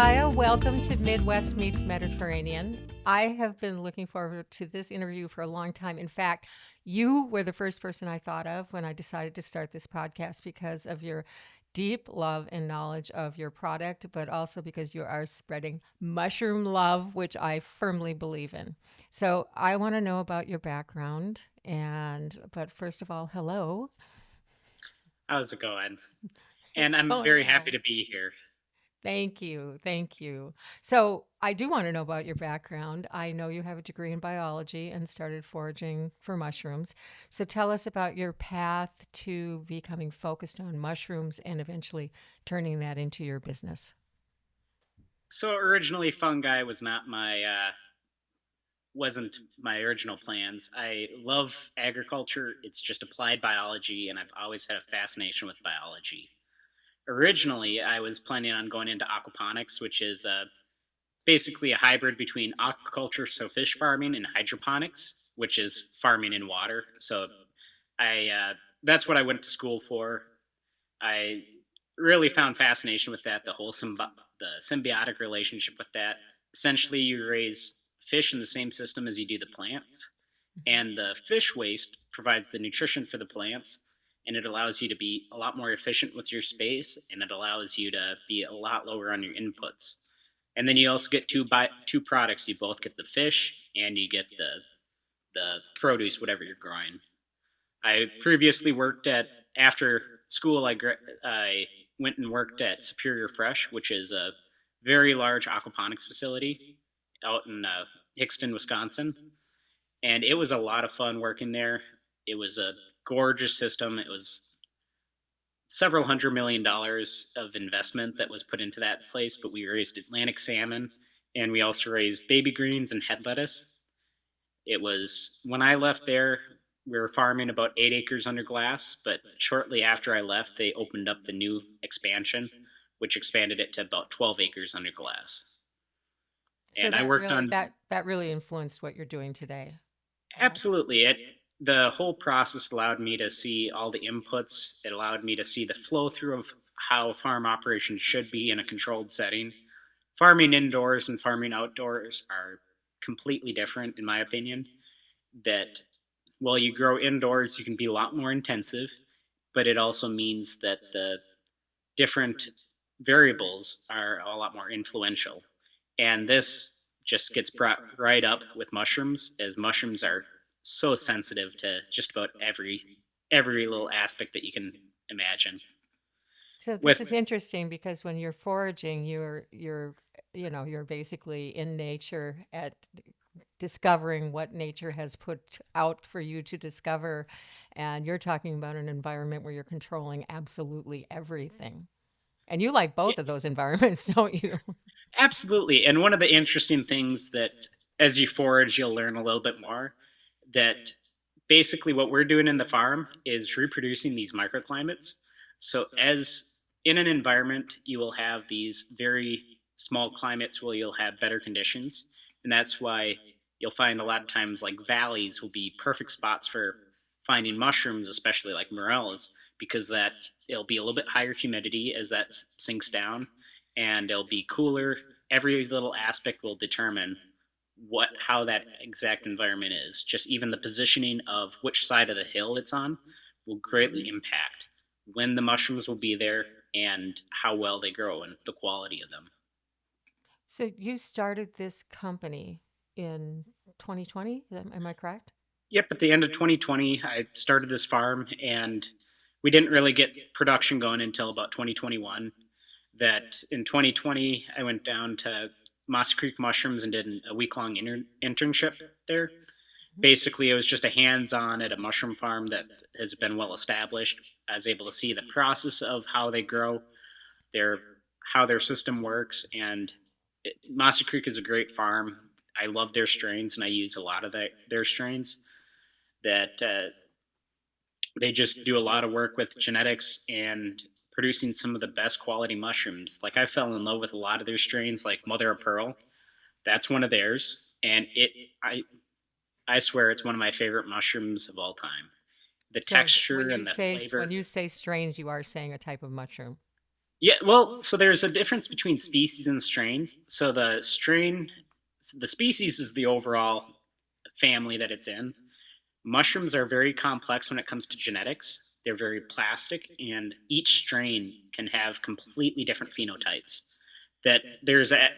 Josiah. Welcome to Midwest Meets Mediterranean. I have been looking forward to this interview for a long time. In fact, you were the first person I thought of when I decided to start this podcast because of your deep love and knowledge of your product, but also because you are spreading mushroom love, which I firmly believe in. So I want to know about your background. But first of all, hello. How's it going? And It's I'm going very happy well. to be here. Thank you. Thank you. So, I do want to know about your background. I know you have a degree in biology and started foraging for mushrooms. So, tell us about your path to becoming focused on mushrooms and eventually turning that into your business. So originally, fungi was not my wasn't my original plans. I love agriculture. It's just applied biology, and I've always had a fascination with biology. Originally, I was planning on going into aquaponics, which is basically a hybrid between aquaculture, so fish farming, and hydroponics, which is farming in water. So I that's what I went to school for. I really found fascination with that, the symbiotic relationship with that. Essentially, you raise fish in the same system as you do the plants, Mhm. and the fish waste provides the nutrition for the plants, and it allows you to be a lot more efficient with your space, and it allows you to be a lot lower on your inputs. And then you also get two products. You both get the fish and you get the produce, whatever you're growing. I previously worked at after school. I went and worked at Superior Fresh, which is a very large aquaponics facility out in Hickston, Wisconsin, and it was a lot of fun working there. It was a gorgeous system. It was several $100 million of investment that was put into that place, but we raised Atlantic salmon and we also raised baby greens and head lettuce. It was when I left there, we were farming about 8 acres under glass, but shortly after I left, they opened up the new expansion, which expanded it to about 12 acres under glass. So And I worked on that really influenced what you're doing today. absolutely it. The whole process allowed me to see all the inputs. It allowed me to see the flow through of how farm operations should be in a controlled setting. Farming indoors and farming outdoors are completely different, in my opinion. That while you grow indoors, you can be a lot more intensive, but it also means that the different variables are a lot more influential. And this just gets brought right up with mushrooms, as mushrooms are so sensitive to just about every little aspect that you can imagine. So this With is interesting because when you're foraging, you're basically in nature at discovering what nature has put out for you to discover, and you're talking about an environment where you're controlling absolutely everything. And you like both of those environments, don't you? absolutely, and one of the interesting things that as you forage, you'll learn a little bit more that basically what we're doing in the farm is reproducing these microclimates. So, as in an environment, you will have these very small climates where you'll have better conditions. And that's why you'll find a lot of times like valleys will be perfect spots for finding mushrooms, especially like morels, because that it'll be a little bit higher humidity as that sinks down and it'll be cooler. Every little aspect will determine what how that exact environment is. Just even the positioning of which side of the hill it's on will greatly impact when the mushrooms will be there and how well they grow and the quality of them. So you started this company in 2020, am I correct? Yep, at the end of 2020, I started this farm and we didn't really get production going until about 2021. That in 2020, I went down to Moss Creek Mushrooms and did a week long internship there. Mhm. Basically, it was just a hands on at a mushroom farm that has been well established. I was able to see the process of how they grow, their how their system works, and Mossy Creek is a great farm. I love their strains, and I use a lot of their strains. That they just do a lot of work with genetics and producing some of the best quality mushrooms. Like I fell in love with a lot of their strains, like Mother of Pearl. That's one of theirs, and I swear it's one of my favorite mushrooms of all time. The So texture and the when flavor. you say strains, you are saying a type of mushroom. Yeah, well, so there's a difference between species and strains. So the species is the overall family that it's in. Mushrooms are very complex when it comes to genetics. They're very plastic, and each strain can have completely different phenotypes. I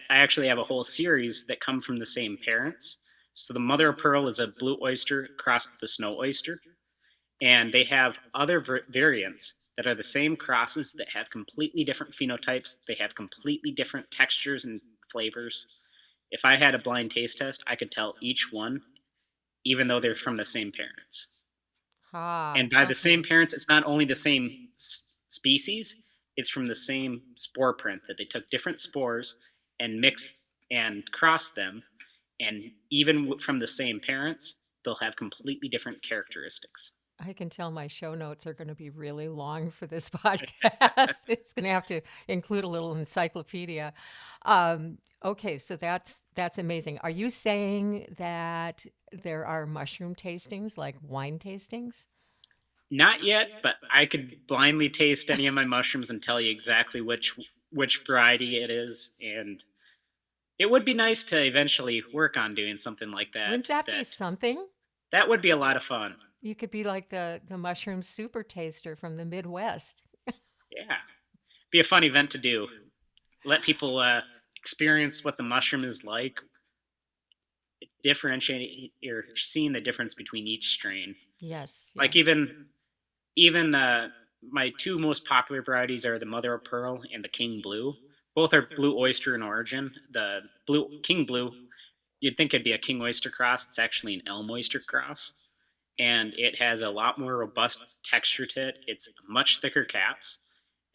actually have a whole series that come from the same parents. So the mother of pearl is a blue oyster crossed with a snow oyster, and they have other variants that are the same crosses that have completely different phenotypes. They have completely different textures and flavors. If I had a blind taste test, I could tell each one, even though they're from the same parents. Ah, And by the okay. same parents, it's not only the same species, it's from the same spore print that they took different spores and mixed and crossed them. And even from the same parents, they'll have completely different characteristics. I can tell my show notes are going to be really long for this podcast. It's going to have to include a little encyclopedia. Okay, so that's amazing. Are you saying that there are mushroom tastings like wine tastings? Not yet, but I could blindly taste any of my mushrooms and tell you exactly which variety it is. And it would be nice to eventually work on doing something like Wouldn't that. that be something? That would be a lot of fun. You could be like the mushroom super taster from the Midwest. Yeah, be a fun event to do. Let people experience what the mushroom is like, differentiate or seeing the difference between each strain. Yes, Like yes. even my two most popular varieties are the Mother of Pearl and the King Blue. Both are blue oyster in origin. The blue King Blue, you'd think it'd be a king oyster cross. It's actually an elm oyster cross, and it has a lot more robust texture to it. It's much thicker caps,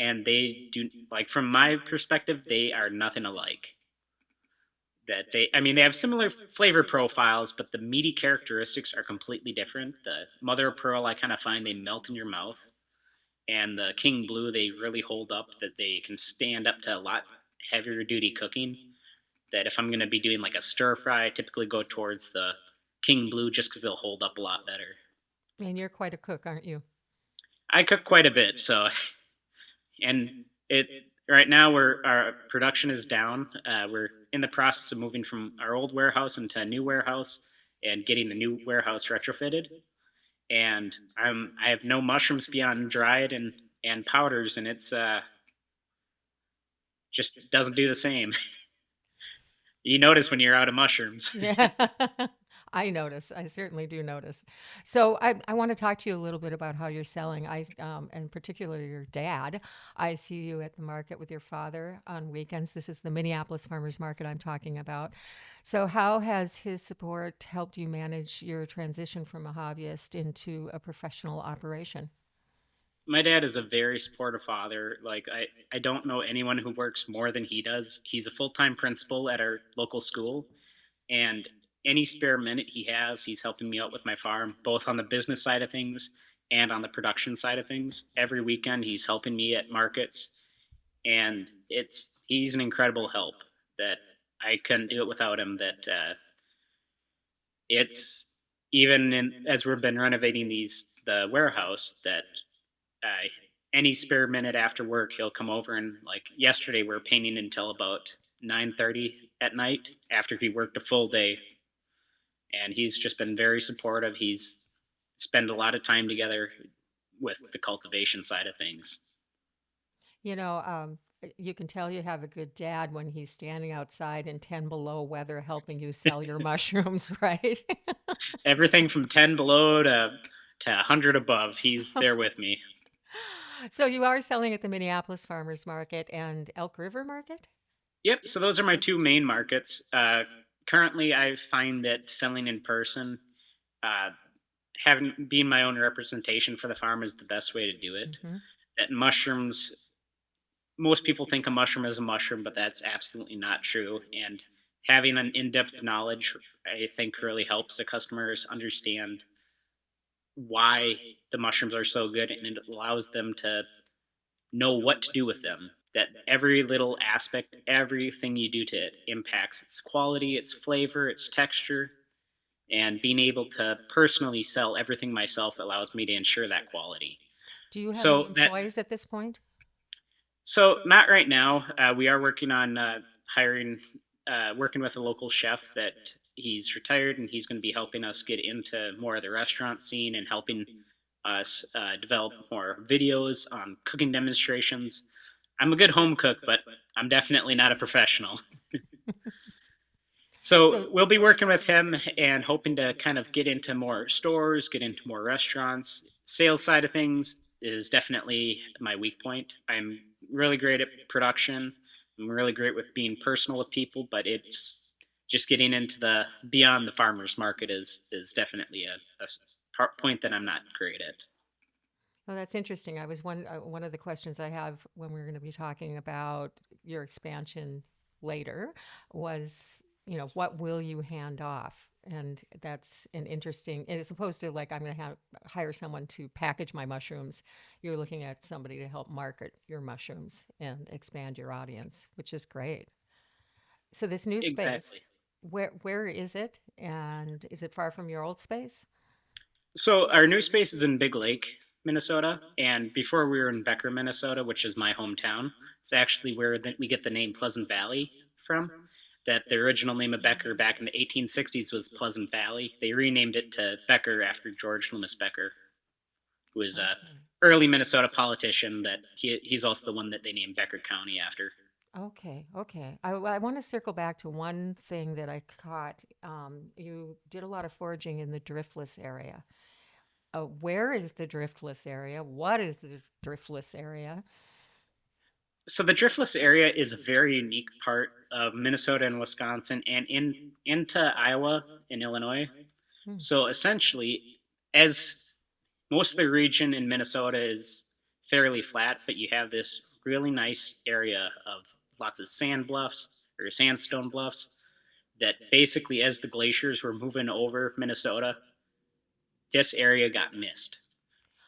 and they do like from my perspective, they are nothing alike. I mean, they have similar flavor profiles, but the meaty characteristics are completely different. The Mother of Pearl, I kind of find they melt in your mouth, and the King Blue, they really hold up. That they can stand up to a lot heavier duty cooking. That if I'm going to be doing like a stir fry, I typically go towards the King Blue just because they'll hold up a lot better. And you're quite a cook, aren't you? I cook quite a bit, so and it right now our production is down. We're in the process of moving from our old warehouse into a new warehouse and getting the new warehouse retrofitted. And I have no mushrooms beyond dried and powders, and it's just doesn't do the same. You notice when you're out of mushrooms. Yeah. I notice. I certainly do notice. So I want to talk to you a little bit about how you're selling. And particularly your dad. I see you at the market with your father on weekends. This is the Minneapolis Farmers Market I'm talking about. So how has his support helped you manage your transition from a hobbyist into a professional operation? My dad is a very supportive father. Like I don't know anyone who works more than he does. He's a full-time principal at our local school, and any spare minute he has, he's helping me out with my farm, both on the business side of things and on the production side of things. Every weekend he's helping me at markets, and it's he's an incredible help that I couldn't do it without him. That it's even as we've been renovating the warehouse that uh, any spare minute after work, he'll come over and like yesterday we are painting until about 9:30 at night after he worked a full day, and he's just been very supportive. He's spent a lot of time together with the cultivation side of things. You know, you can tell you have a good dad when he's standing outside in 10 below weather helping you sell your mushrooms, right? Everything from 10 below to 100 above, he's there with me. So you are selling at the Minneapolis Farmers Market and Elk River Market? Yep. So those are my two main markets. Currently, I find that selling in person, uh, having being my own representation for the farm is the best way to do it. Hmm. That mushrooms, most people think a mushroom is a mushroom, but that's absolutely not true. And having an in-depth knowledge, I think, really helps the customers understand why the mushrooms are so good, and it allows them to know what to do with them. That every little aspect, everything you do to it impacts its quality, its flavor, its texture, and being able to personally sell everything myself allows me to ensure that quality. Do you have any So that employees at this point? So not right now. We are working on hiring, working with a local chef that he's retired, and he's going to be helping us get into more of the restaurant scene and helping us develop more videos on cooking demonstrations. I'm a good home cook, but I'm definitely not a professional. So So, we'll be working with him and hoping to kind of get into more stores, get into more restaurants. Sales side of things is definitely my weak point. I'm really great at production. I'm really great with being personal with people, but it's just getting into the beyond the farmers market is definitely point that I'm not great at. oh, that's interesting. I was one of the questions I have when we're going to be talking about your expansion later was, what will you hand off? And that's an interesting, as opposed to like, I'm going to hire someone to package my mushrooms. You're looking at somebody to help market your mushrooms and expand your audience, which is great. So this new space, Exactly. where is it? And is it far from your old space? So our new space is in Big Lake, Minnesota, and before we were in Becker, Minnesota, which is my hometown. It's actually where we get the name Pleasant Valley from. That the original name of Becker back in the 1860s was Pleasant Valley. They renamed it to Becker after George Loomis Becker, who was a Okay. early Minnesota politician. That he's also the one that they named Becker County after. Okay, okay. I want to circle back to one thing that I caught. You did a lot of foraging in the driftless area. Where is the driftless area? What is the driftless area? So the Driftless area is a very unique part of Minnesota and Wisconsin, and into Iowa and Illinois. Hmm. So essentially, as most of the region in Minnesota is fairly flat, but you have this really nice area of lots of sand bluffs or sandstone bluffs that basically, as the glaciers were moving over Minnesota, this area got missed.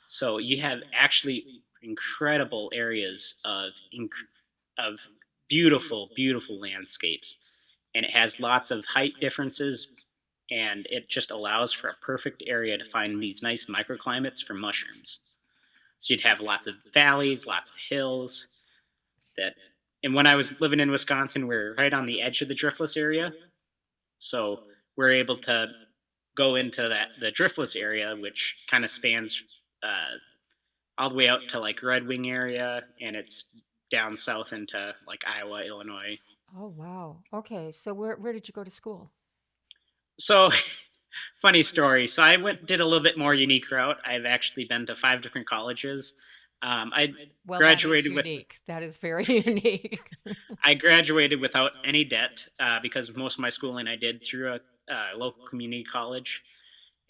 So you have actually incredible areas of beautiful, beautiful landscapes, and it has lots of height differences, and it just allows for a perfect area to find these nice microclimates for mushrooms. So you'd have lots of valleys, lots of hills. That, and when I was living in Wisconsin, we're right on the edge of the driftless area, so we're able to go into the driftless area, which kind of spans all the way out to like Red Wing area, and it's down south into like Iowa, Illinois. Oh, wow. Okay, so where did you go to school? So funny story. So I went did a little bit more unique route. I've actually been to 5 different colleges. I Well, that is graduated with unique. That is very unique. I graduated without any debt because most of my schooling I did through a local community college,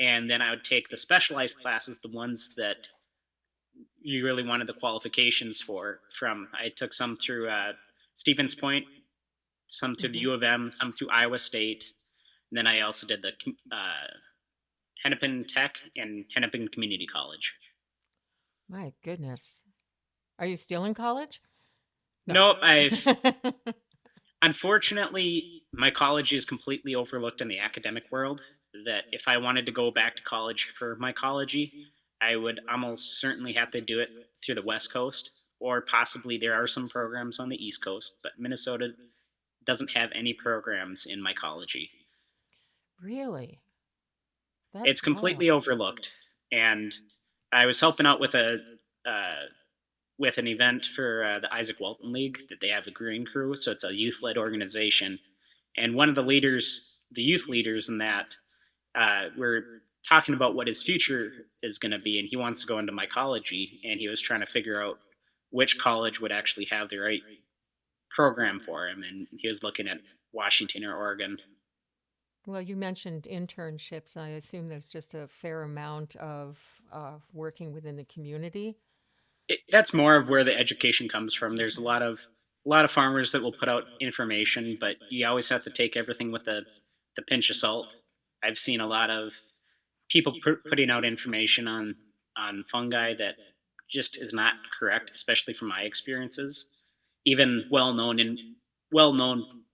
and then I would take the specialized classes, the ones that you really wanted the qualifications for. From I took some through Stevens Point, some through the Hmm. U of M, some through Iowa State. And then I also did the Hennepin Tech and Hennepin Community College. My goodness. Are you still in college? No. Nope, I've unfortunately my college is completely overlooked in the academic world. That if I wanted to go back to college for mycology, I would almost certainly have to do it through the West Coast, or possibly there are some programs on the East Coast, but Minnesota doesn't have any programs in mycology. Really? It's That's completely wild. overlooked, and I was helping out with an event for the Isaac Walton League that they have a Green Crew, so it's a youth led organization. And one of the leaders, the youth leaders in that, we're talking about what his future is going to be, and he wants to go into mycology, and he was trying to figure out which college would actually have the right program for him, and he was looking at Washington or Oregon. Well, you mentioned internships. I assume there's just a fair amount of working within the community. That's more of where the education comes from. There's a lot of farmers that will put out information, but you always have to take everything with the pinch of salt. I've seen a lot of people putting out information on fungi that just is not correct, especially from my experiences. Even well known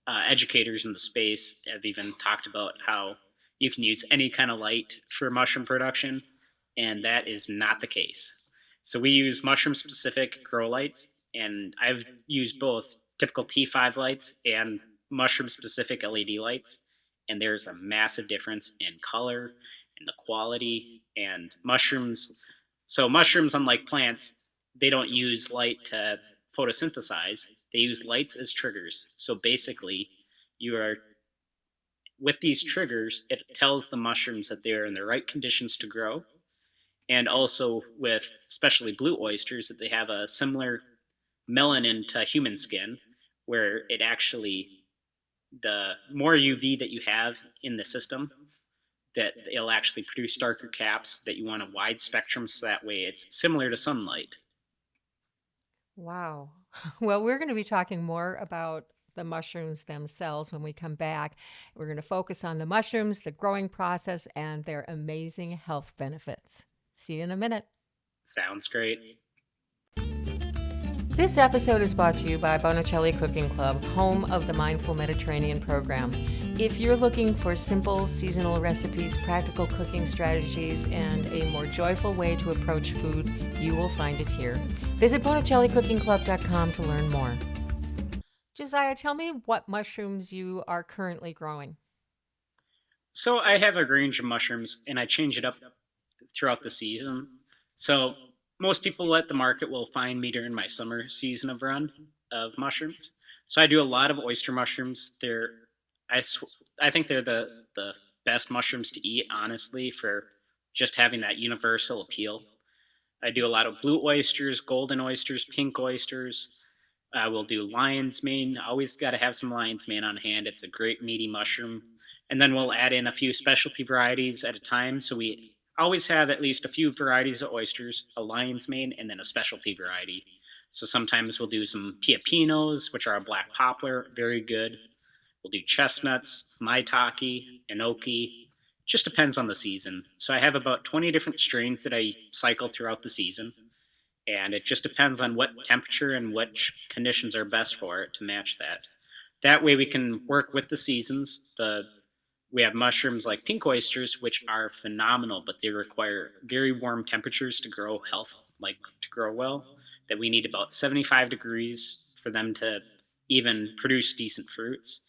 educators in the space have even talked about how you can use any kind of light for mushroom production, and that is not the case. So we use mushroom specific grow lights, and I've used both typical T5 lights and mushroom specific LED lights, and there's a massive difference in color and the quality and mushrooms. So mushrooms, unlike plants, they don't use light to photosynthesize. They use lights as triggers. So basically, you are with these triggers, it tells the mushrooms that they're in the right conditions to grow. And also with especially blue oysters, that they have a similar melanin to human skin, where it actually, the more UV that you have in the system, that it'll actually produce darker caps, that you want a wide spectrum, so that way it's similar to sunlight. Wow. Well, we're going to be talking more about the mushrooms themselves when we come back. We're going to focus on the mushrooms, the growing process, and their amazing health benefits. See you in a minute. Sounds great. This episode is brought to you by Bonicelli Cooking Club, home of the Mindful Mediterranean program. If you're looking for simple seasonal recipes, practical cooking strategies, and a more joyful way to approach food, you will find it here. Visit BonicelliCookingClub.com to learn more. Josiah, tell me what mushrooms you are currently growing. So I have a range of mushrooms, and I change it up throughout the season. So most people at the market will find me during my summer season of run of mushrooms. So I do a lot of oyster mushrooms. I think they're the best mushrooms to eat, honestly, for just having that universal appeal. I do a lot of blue oysters, golden oysters, pink oysters. We'll do lion's mane. Always got to have some lion's mane on hand. It's a great meaty mushroom. And then we'll add in a few specialty varieties at a time. So we always have at least a few varieties of oysters, a lion's mane, and then a specialty variety. So sometimes we'll do some piapinos, which are a black poplar, very good. We'll do chestnuts, maitake, enoki. Just depends on the season. So I have about 20 different strains that I cycle throughout the season, and it just depends on what temperature and which conditions are best for it to match that. That way we can work with the seasons. The We have mushrooms like pink oysters, which are phenomenal, but they require very warm temperatures to grow to grow well. That we need about 75 degrees for them to even produce decent fruits.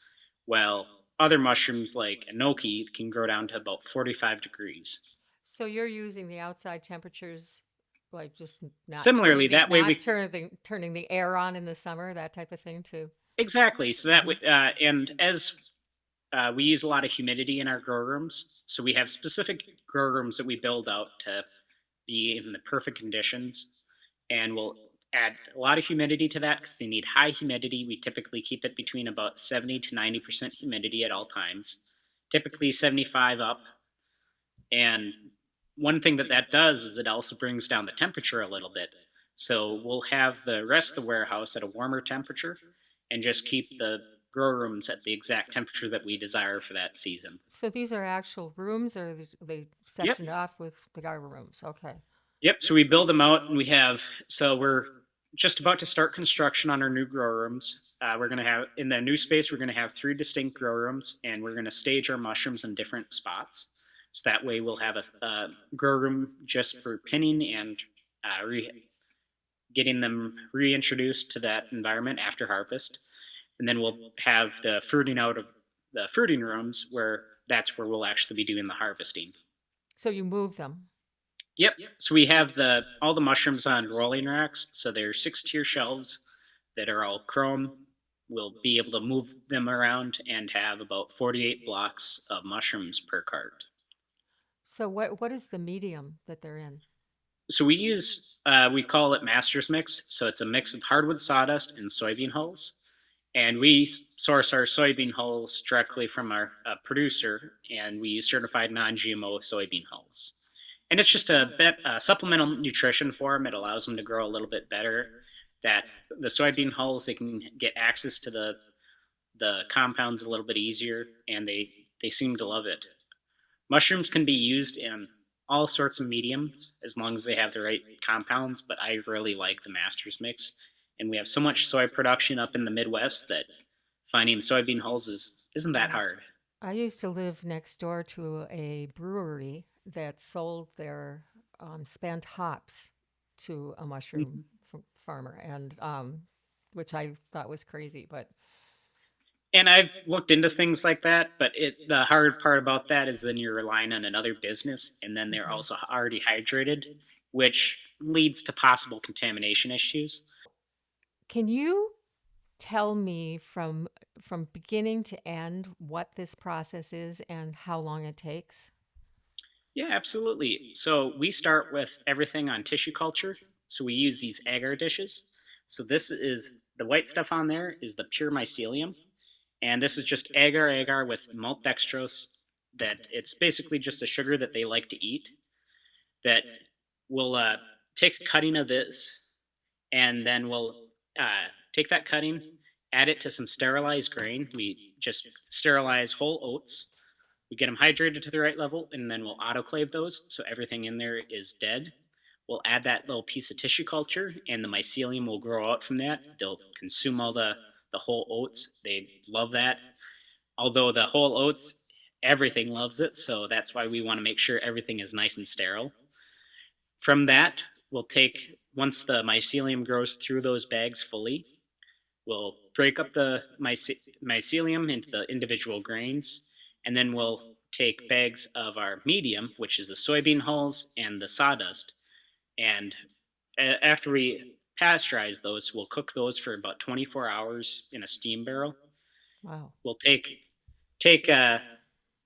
Well, other mushrooms like enoki can grow down to about 45 degrees. So you're using the outside temperatures, like just Similarly, that way we turning the air on in the summer, that type of thing too. exactly. So that way, and as we use a lot of humidity in our grow rooms, so we have specific grow rooms that we build out to be in the perfect conditions, and we'll add a lot of humidity to that because they need high humidity. We typically keep it between about 70 to 90% humidity at all times, typically 75 up. And one thing that does is it also brings down the temperature a little bit. So we'll have the rest of the warehouse at a warmer temperature and just keep the grow rooms at the exact temperature that we desire for that season. So these are actual rooms, or they Yep. sectioned off with the garden rooms? Okay. Yep. So we build them out, and we're just about to start construction on our new grow rooms. We're going to have, in the new space, we're going to have three distinct grow rooms, and we're going to stage our mushrooms in different spots. So that way we'll have a grow room just for pinning and getting them reintroduced to that environment after harvest. And then we'll have the fruiting out of the fruiting rooms, where that's where we'll actually be doing the harvesting. So you move them. Yep. So we have all the mushrooms on rolling racks. So they're 6-tier shelves that are all chrome. We'll be able to move them around and have about 48 blocks of mushrooms per cart. So what is the medium that they're in? So we call it Master's Mix. So it's a mix of hardwood sawdust and soybean hulls. And we source our soybean hulls directly from our producer, and we use certified non-GMO soybean hulls. And it's just a supplemental nutrition for them. It allows them to grow a little bit better. That the soybean hulls, they can get access to the compounds a little bit easier, and they seem to love it. Mushrooms can be used in all sorts of mediums as long as they have the right compounds, but I really like the Masters Mix. And we have so much soy production up in the Midwest that finding soybean hulls isn't that hard. I used to live next door to a brewery that sold their spent hops to a mushroom farmer, and which I thought was crazy. But And I've looked into things like that, but the hard part about that is then you're relying on another business, and then they're mhm. also already hydrated, which leads to possible contamination issues. Can you tell me from beginning to end what this process is and how long it takes? Yeah, absolutely. So we start with everything on tissue culture. So we use these agar dishes. So this is the white stuff on there is the pure mycelium, and this is just agar with malt dextrose. That it's basically just a sugar that they like to eat. That we'll take a cutting of this, and then we'll take that cutting, add it to some sterilized grain. We just sterilize whole oats. We get them hydrated to the right level, and then we'll autoclave those so everything in there is dead. We'll add that little piece of tissue culture, and the mycelium will grow out from that. They'll consume all the whole oats. They love that. Although the whole oats, everything loves it, so that's why we want to make sure everything is nice and sterile. From that, we'll take, once the mycelium grows through those bags fully, we'll break up the mycelium into the individual grains, and then we'll take bags of our medium, which is the soybean hulls and the sawdust, and after we pasteurize those, we'll cook those for about 24 hours in a steam barrel. Wow. We'll take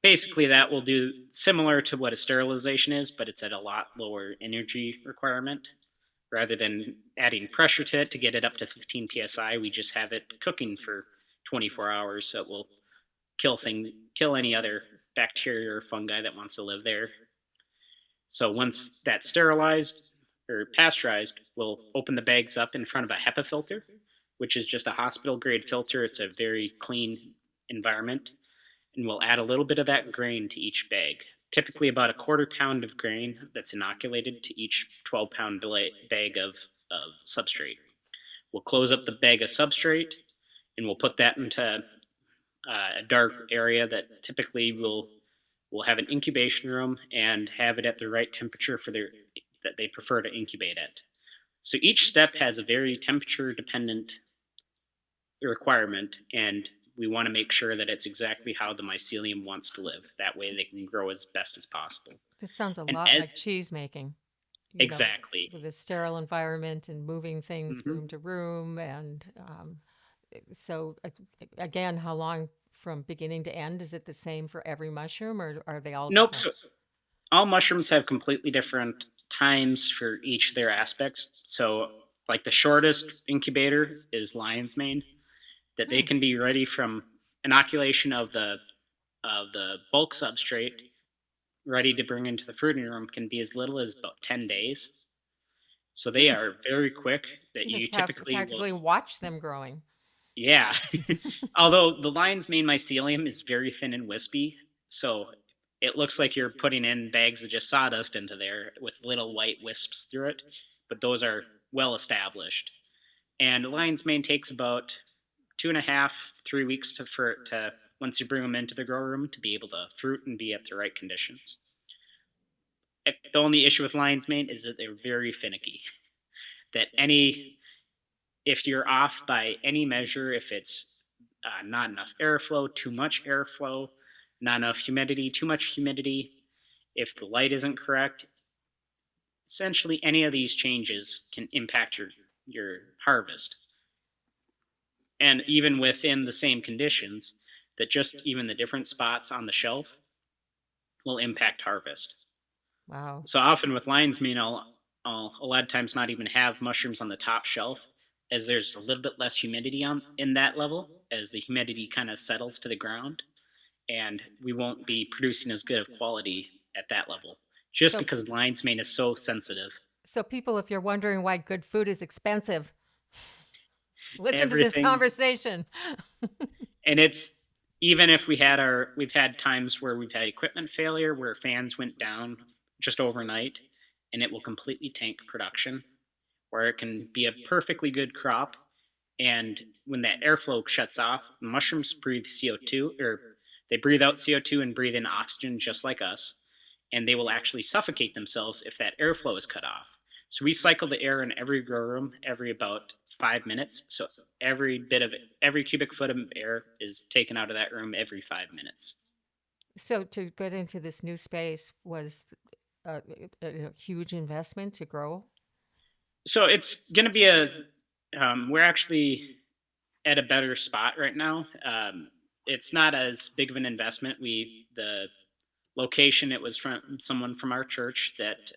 basically that will do similar to what a sterilization is, but it's at a lot lower energy requirement. Rather than adding pressure to it to get it up to 15 psi, we just have it cooking for 24 hours, so it will kill any other bacteria or fungi that wants to live there. So once that's sterilized or pasteurized, we'll open the bags up in front of a HEPA filter, which is just a hospital grade filter. It's a very clean environment, and we'll add a little bit of that grain to each bag. Typically, about a quarter pound of grain that's inoculated to each 12-pound bag of substrate. We'll close up the bag of substrate, and we'll put that into a dark area that typically will have an incubation room and have it at the right temperature for their that they prefer to incubate at. So each step has a very temperature dependent requirement, and we want to make sure that it's exactly how the mycelium wants to live. That way they can grow as best as possible. This sounds a And lot like cheese making, exactly. with a sterile environment and moving things Hmm. room to room. And so, again, how long from beginning to end? Is it the same for every mushroom, or are they all Nope. different? So all mushrooms have completely different times for each of their aspects. So, like the shortest incubator is lion's mane, that they Hmm. can be ready from inoculation of the bulk substrate, ready to bring into the fruiting room, can be as little as about 10 days. So they Hmm. are very quick. That You can you typically will, practically watch them growing. yeah. Although the lion's mane mycelium is very thin and wispy, so it looks like you're putting in bags of just sawdust into there with little white wisps through it, but those are well established. And lion's mane takes about 2.5, 3 weeks to once you bring them into the grow room to be able to fruit and be at the right conditions. The only issue with lion's mane is that they're very finicky. That any if you're off by any measure, if it's not enough airflow, too much airflow, not enough humidity, too much humidity, if the light isn't correct, essentially any of these changes can impact your harvest. And even within the same conditions, that just even the different spots on the shelf will impact harvest. Wow. So often with lion's mane, I'll a lot of times not even have mushrooms on the top shelf, as there's a little bit less humidity on in that level, as the humidity kind of settles to the ground, and we won't be producing as good of quality at that level, just So, because lion's mane is so sensitive. so people, if you're wondering why good food is expensive, listen to this Everything, conversation. and it's even if we've had times where we've had equipment failure where fans went down just overnight, and it will completely tank production, where it can be a perfectly good crop. And when that airflow shuts off, mushrooms breathe CO2, or they breathe out CO2 and breathe in oxygen just like us. And they will actually suffocate themselves if that airflow is cut off. So we cycle the air in every grow room every about 5 minutes. So every cubic foot of air is taken out of that room every 5 minutes. So to get into this new space was a huge investment to grow. So it's going to be we're actually at a better spot right now. It's not as big of an investment. The location, it was from someone from our church that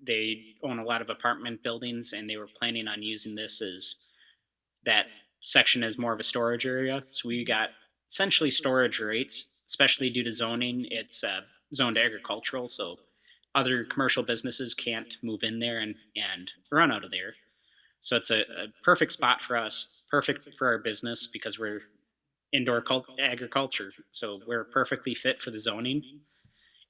they own a lot of apartment buildings, and they were planning on using this as that section as more of a storage area. So we got essentially storage rates, especially due to zoning. It's zoned agricultural, so other commercial businesses can't move in there and run out of there. So it's a perfect spot for us, perfect for our business because we're agriculture. So we're perfectly fit for the zoning.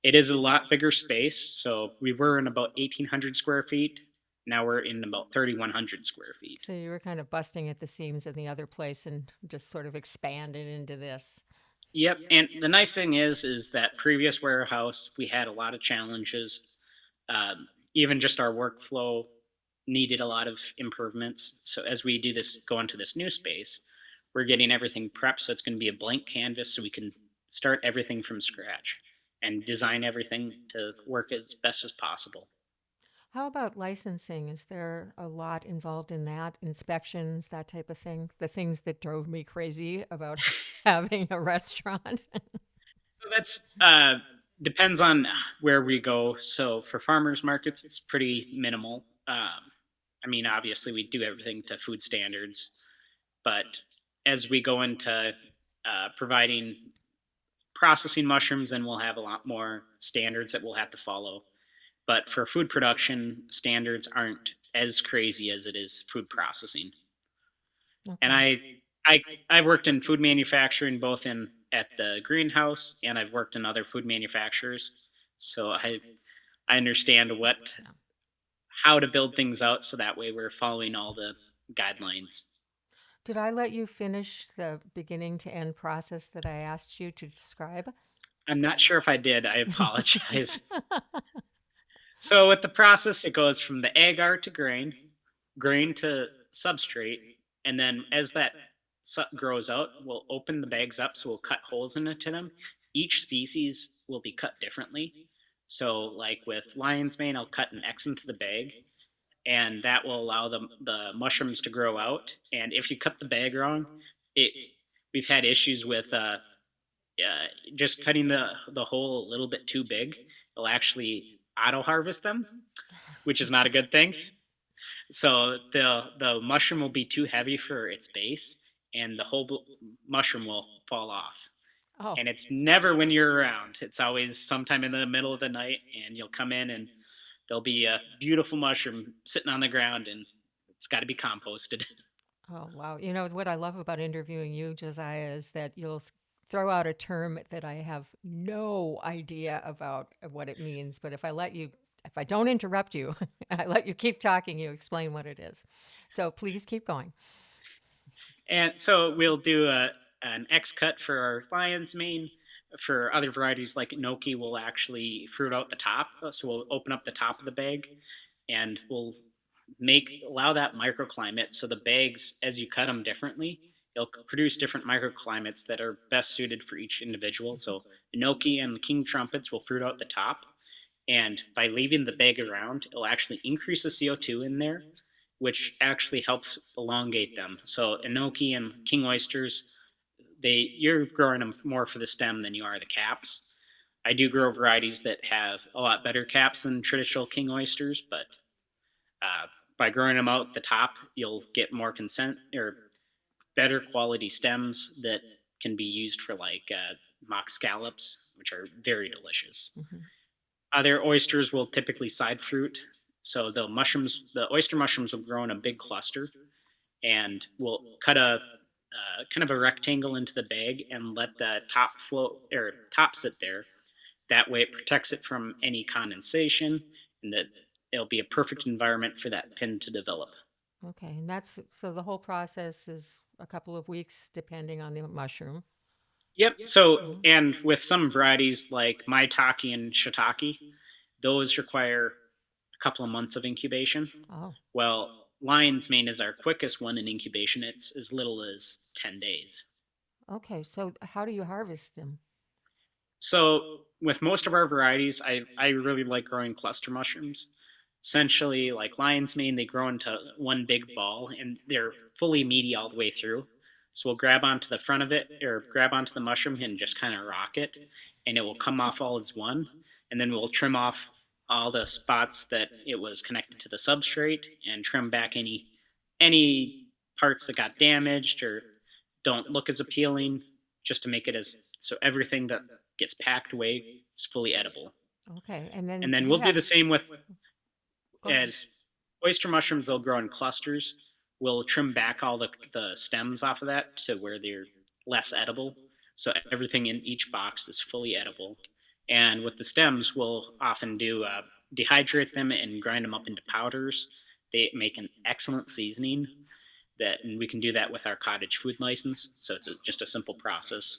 It is a lot bigger space. So we were in about 1,800 square feet. Now we're in about 3,100 square feet. So you were kind of busting at the seams in the other place and just sort of expanded into this. Yep, and the nice thing is that previous warehouse we had a lot of challenges. Even just our workflow needed a lot of improvements. So as we do this, go into this new space, we're getting everything prepped. So it's going to be a blank canvas, so we can start everything from scratch and design everything to work as best as possible. How about licensing? Is there a lot involved in that? Inspections, that type of thing? The things that drove me crazy about having a restaurant? So that's depends on where we go. So for farmers markets, it's pretty minimal. I mean, obviously, we do everything to food standards, but as we go into providing processing mushrooms, then we'll have a lot more standards that we'll have to follow. But for food production, standards aren't as crazy as it is food processing. And Okay. I've worked in food manufacturing both in at the greenhouse, and I've worked in other food manufacturers. So I understand what Yeah. how to build things out so that way we're following all the guidelines. Did I let you finish the beginning to end process that I asked you to describe? I'm not sure if I did. I apologize. So with the process, it goes from the agar to grain, grain to substrate, and then as that grows out, we'll open the bags up. So we'll cut holes into them. Each species will be cut differently. So, like with lion's mane, I'll cut an X into the bag, and that will allow the mushrooms to grow out. And if you cut the bag wrong, it we've had issues with just cutting the hole a little bit too big. It'll actually auto harvest them, which is not a good thing. So the mushroom will be too heavy for its base, and the whole mushroom will fall off. Oh, And it's never when you're around. It's always sometime in the middle of the night, and you'll come in and there'll be a beautiful mushroom sitting on the ground, and it's got to be composted. oh, wow. You know, what I love about interviewing you, Josiah, is that you'll throw out a term that I have no idea about what it means. But if I don't interrupt you, and I let you keep talking, you explain what it is. So please keep going. And so we'll do an X cut for our lion's mane. For other varieties like gnocchi, we'll actually fruit out the top. So we'll open up the top of the bag, and we'll allow that microclimate. So the bags, as you cut them differently, it'll produce different microclimates that are best suited for each individual. So gnocchi and the king trumpets will fruit out the top, and by leaving the bag around, it'll actually increase the CO2 in there, which actually helps elongate them. So enoki and king oysters, you're growing them more for the stem than you are the caps. I do grow varieties that have a lot better caps than traditional king oysters, but uh, by growing them out the top, you'll get more consent or better quality stems that can be used for like mock scallops, which are very delicious. Mhm. Other oysters will typically side fruit, so the oyster mushrooms will grow in a big cluster, and we'll cut a kind of a rectangle into the bag and let the top float or top sit there. That way, it protects it from any condensation, and that it'll be a perfect environment for that pin to develop. Okay, and that's so the whole process is a couple of weeks depending on the mushroom. Yep. So, Mhm. and with some varieties like maitake and shiitake, those require a couple of months of incubation. Oh, Well, lion's mane is our quickest one in incubation. It's as little as 10 days. okay. So how do you harvest them? So with most of our varieties, I really like growing cluster mushrooms. Essentially, like lion's mane, they grow into one big ball and they're fully meaty all the way through. So we'll grab onto the front of it or grab onto the mushroom and just kind of rock it, and it will come off all as one. And then we'll trim off all the spots that it was connected to the substrate and trim back any parts that got damaged or don't look as appealing, just to make it as so everything that gets packed away is fully edible. Okay, and then And then you we'll do have. the same with Go ahead. as oyster mushrooms. They'll grow in clusters. We'll trim back all the stems off of that to where they're less edible. So everything in each box is fully edible. And with the stems, we'll often do dehydrate them and grind them up into powders. They make an excellent seasoning. And we can do that with our cottage food license. So it's just a simple process.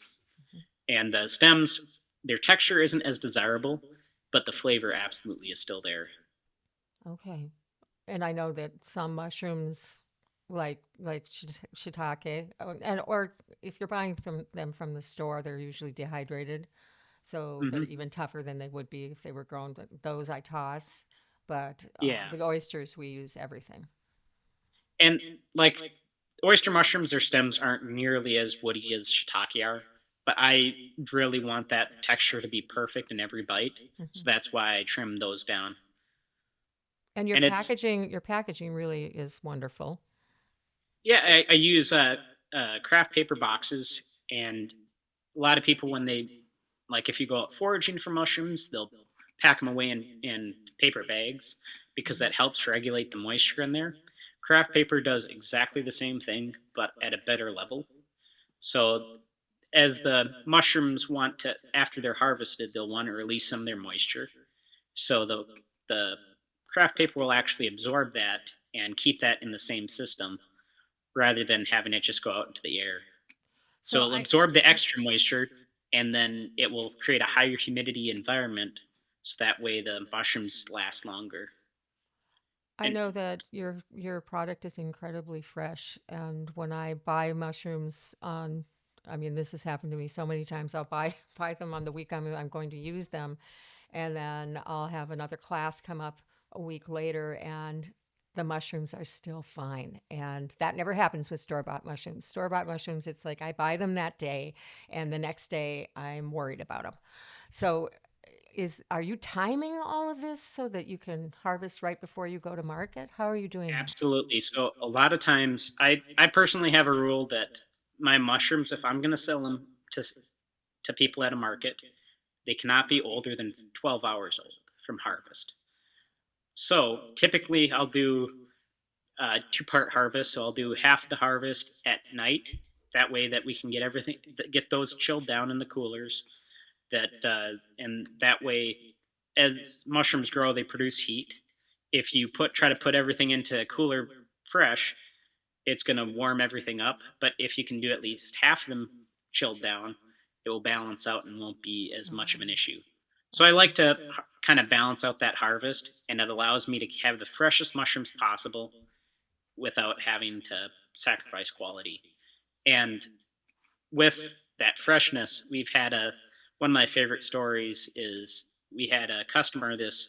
And the stems, their texture isn't as desirable, but the flavor absolutely is still there. Okay. And I know that some mushrooms, like shiitake, and or if you're buying them from the store, they're usually dehydrated, so they're Hmm. even tougher than they would be if they were grown. Those I toss, but Yeah. the oysters we use everything. And like oyster mushrooms, their stems aren't nearly as woody as shiitake are, but I really want that texture to be perfect in every bite. So Hmm. that's why I trim those down. And And it's, your packaging really is wonderful. yeah, I use craft paper boxes, and a lot of people, when they, like, if you go out foraging for mushrooms, they'll pack them away in paper bags because Mhm. that helps regulate the moisture in there. Craft paper does exactly the same thing, but at a better level. So as the mushrooms want to, after they're harvested, they'll want to release some of their moisture. So the craft paper will actually absorb that and keep that in the same system rather than having it just go out into the air. So So it'll absorb the extra moisture and then it will create a higher humidity environment so that way the mushrooms last longer. I And know that your product is incredibly fresh, and when I buy mushrooms on, I mean, this has happened to me so many times. I'll buy buy them on the week I'm going to use them, and then I'll have another class come up a week later, and the mushrooms are still fine. And that never happens with store-bought mushrooms. Store-bought mushrooms, it's like I buy them that day, and the next day I'm worried about them. So is are you timing all of this so that you can harvest right before you go to market? How are you doing that? absolutely. So a lot of times I personally have a rule that my mushrooms, if I'm going to sell them to people at a market, they cannot be older than 12 hours old from harvest. So typically I'll do two-part harvest. So I'll do half the harvest at night. That way that we can get everything, get those chilled down in the coolers. And that way, as mushrooms grow, they produce heat. If you try to put everything into a cooler fresh, it's going to warm everything up. But if you can do at least half of them chilled down, it will balance out and won't be as much of an Oh, issue. So I like to kind of balance out that harvest, and it allows me to have the freshest mushrooms possible without having to sacrifice quality. And with that freshness, we've had a one of my favorite stories is we had a customer this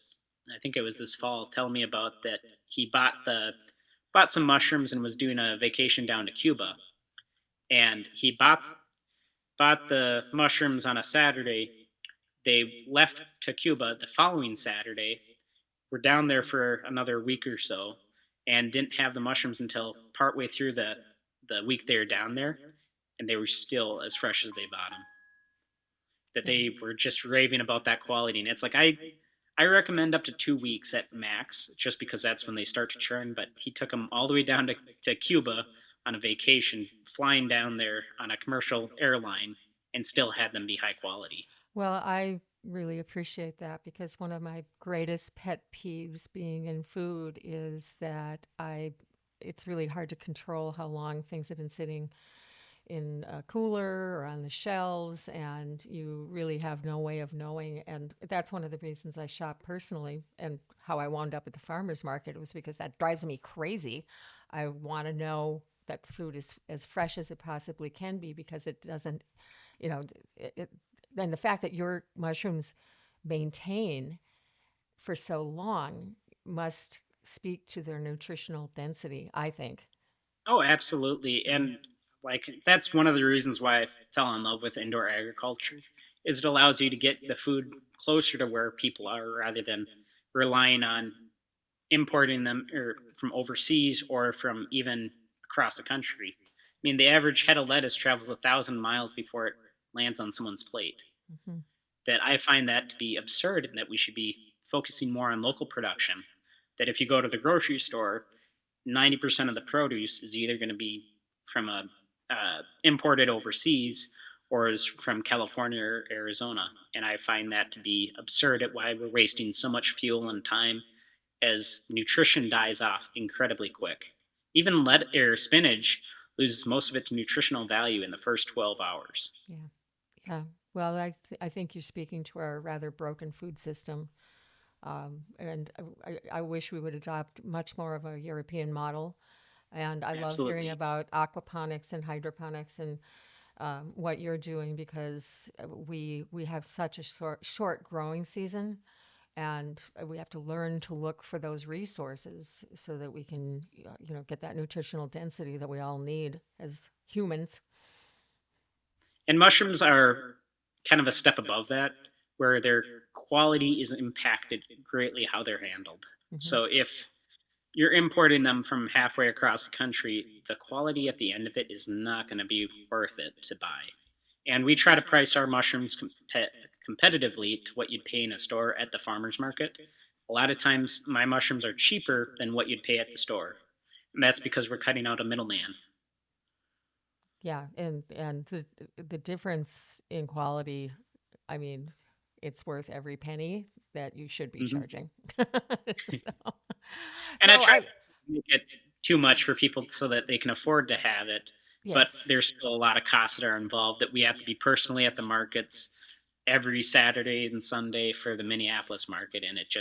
I think it was this fall tell me about that he bought some mushrooms and was doing a vacation down to Cuba, and he bought the mushrooms on a Saturday. They left to Cuba the following Saturday. Were down there for another week or so, and didn't have the mushrooms until partway through the week they were down there, and they were still as fresh as they bought them. That yeah. they were just raving about that quality, and it's like I recommend up to 2 weeks at max, just because that's when they start to churn. But he took them all the way down to Cuba on a vacation, flying down there on a commercial airline, and still had them be high quality. Well, I really appreciate that because one of my greatest pet peeves being in food is that I it's really hard to control how long things have been sitting in a cooler or on the shelves, and you really have no way of knowing. And that's one of the reasons I shop personally, and how I wound up at the farmer's market was because that drives me crazy. I want to know that food is as fresh as it possibly can be, because it doesn't, you know, it, and the fact that your mushrooms maintain for so long must speak to their nutritional density, I think. Oh, absolutely. And like that's one of the reasons why I fell in love with indoor agriculture is it allows you to get the food closer to where people are rather than relying on importing them or from overseas or from even across the country. I mean, the average head of lettuce travels 1,000 miles before it lands on someone's plate. Hmm. That I find that to be absurd and that we should be focusing more on local production. That if you go to the grocery store, 90% of the produce is either going to be from a imported overseas or is from California or Arizona. And I find that to be absurd at why we're wasting so much fuel and time as nutrition dies off incredibly quick. Even spinach loses most of its nutritional value in the first 12 hours. Yeah. Yeah. Well, I think you're speaking to our rather broken food system. And I wish we would adopt much more of a European model. And I love hearing Absolutely. about aquaponics and hydroponics and what you're doing, because we have such a short growing season, and we have to learn to look for those resources so that we can, get that nutritional density that we all need as humans. And mushrooms are kind of a step above that, where their quality is impacted greatly how they're handled. Hmm. So if you're importing them from halfway across the country, the quality at the end of it is not going to be worth it to buy. And we try to price our mushrooms competitively to what you'd pay in a store at the farmer's market. A lot of times, my mushrooms are cheaper than what you'd pay at the store. And that's because we're cutting out a middleman. Yeah, and the difference in quality, I mean, it's worth every penny that you should be Hmm. charging. So, And I so try I not to make it too much for people so that they can afford to have it. But yes. there's still a lot of costs that are involved that we have to be personally at the markets every Saturday and Sunday for the Minneapolis market. And it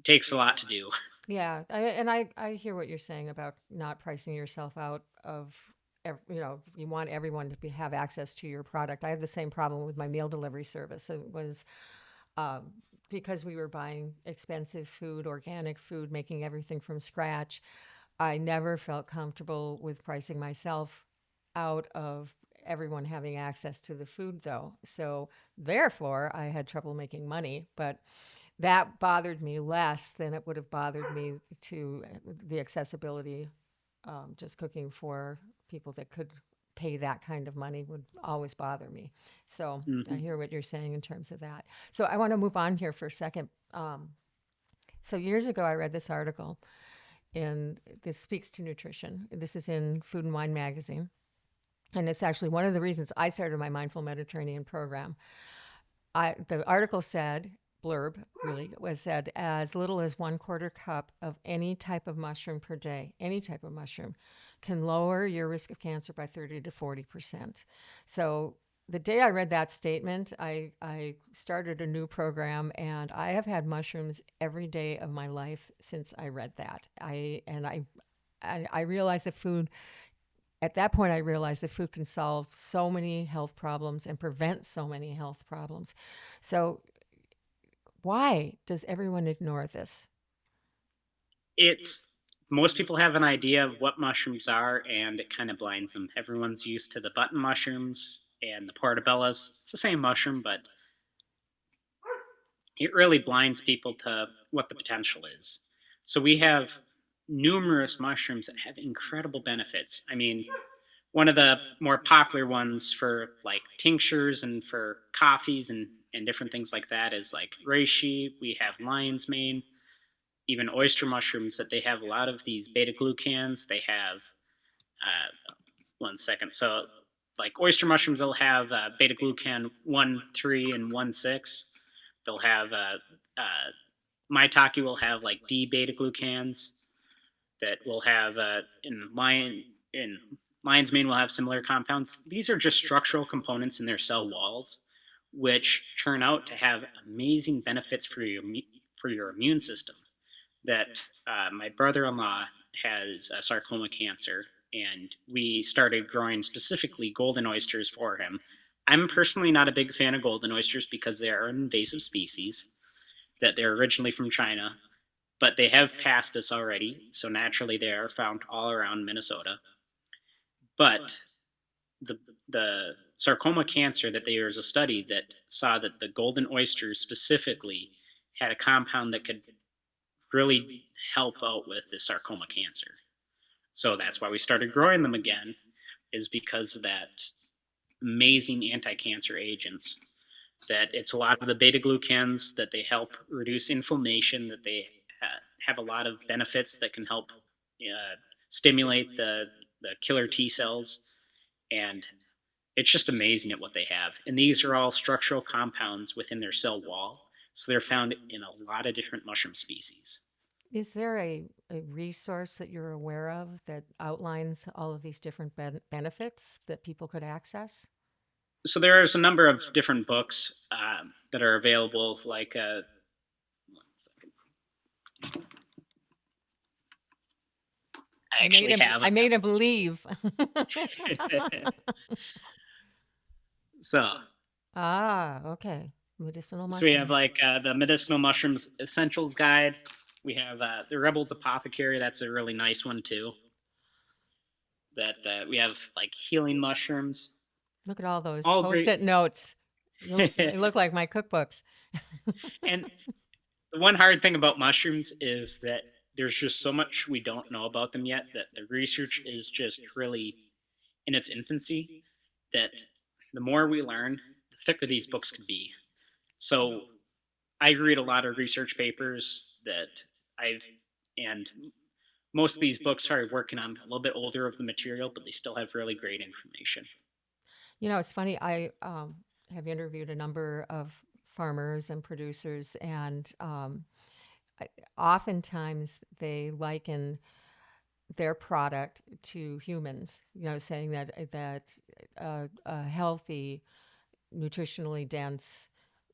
takes a lot to do. Yeah, I hear what you're saying about not pricing yourself out of, you want everyone to have access to your product. I have the same problem with my meal delivery service. It was um, because we were buying expensive food, organic food, making everything from scratch. I never felt comfortable with pricing myself out of everyone having access to the food, though. So therefore, I had trouble making money, but that bothered me less than it would have bothered me to the accessibility. Just cooking for people that could pay that kind of money would always bother me. So I Hmm. hear what you're saying in terms of that. So I want to move on here for a second. So years ago, I read this article, and this speaks to nutrition. This is in Food and Wine magazine. And it's actually one of the reasons I started my Mindful Mediterranean program. The article said, blurb really was said, as little as 1/4 cup of any type of mushroom per day, any type of mushroom, can lower your risk of cancer by 30 to 40%. So the day I read that statement, I started a new program, and I have had mushrooms every day of my life since I read that. I realized that food at that point, I realized that food can solve so many health problems and prevent so many health problems. So, why does everyone ignore this? It's Most people have an idea of what mushrooms are, and it kind of blinds them. Everyone's used to the button mushrooms and the portobellos. It's the same mushroom, but it really blinds people to what the potential is. So we have numerous mushrooms that have incredible benefits. I mean, one of the more popular ones for like tinctures and for coffees and different things like that is like reishi. We have lion's mane, even oyster mushrooms that they have a lot of these beta glucans. They have, one second. So, like oyster mushrooms, they'll have beta glucan 1, 3, and 1, 6. They'll have maitake will have like D beta glucans that will have in lion in lion's mane will have similar compounds. These are just structural components in their cell walls, which turn out to have amazing benefits for your immune system. That my brother-in-law has a sarcoma cancer, and we started growing specifically golden oysters for him. I'm personally not a big fan of golden oysters because they are an invasive species, that they're originally from China, but they have passed us already, so naturally they are found all around Minnesota. But the sarcoma cancer, that there was a study that saw that the golden oysters specifically had a compound that could really help out with the sarcoma cancer. So that's why we started growing them again, is because of that amazing anti-cancer agents. That it's a lot of the beta glucans, that they help reduce inflammation, that they have a lot of benefits that can help stimulate the killer T cells, and it's just amazing at what they have. And these are all structural compounds within their cell wall, so they're found in a lot of different mushroom species. Is there a resource that you're aware of that outlines all of these different benefits that people could access? So there's a number of different books that are available. Like, one second. I actually have. I made him leave. So, Okay. Medicinal so we have mushrooms. like the Medicinal Mushrooms Essentials Guide. We have the Rebels Apothecary. That's a really nice one too. That we have like healing mushrooms. Look at all those All great. post-it notes. They look like my cookbooks. And the one hard thing about mushrooms is that there's just so much we don't know about them yet, that the research is just really in its infancy, that the more we learn, the thicker these books could be. So I read a lot of research papers that I've, and most of these books are working on a little bit older of the material, but they still have really great information. You know, it's funny. I have interviewed a number of farmers and producers, and oftentimes they liken their product to humans. You know, saying that a healthy, nutritionally dense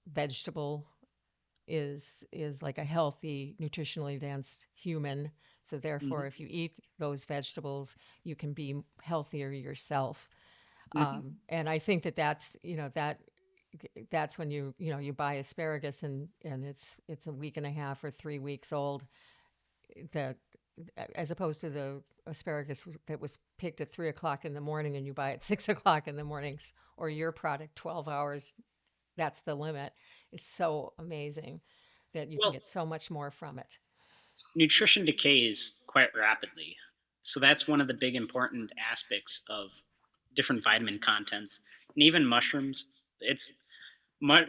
vegetable is like a healthy, nutritionally dense human. So therefore, Mm-hmm. if you eat those vegetables, you can be healthier yourself. Mm-hmm. And I think that that's when you buy asparagus and it's a week and a half or 3 weeks old, that as opposed to the asparagus that was picked at 3 o'clock in the morning and you buy at 6 o'clock in the mornings, or your product 12 hours, that's the limit. It's so amazing that you can Well, get so much more from it. nutrition decays quite rapidly. So that's one of the big important aspects of different vitamin contents. And even mushrooms,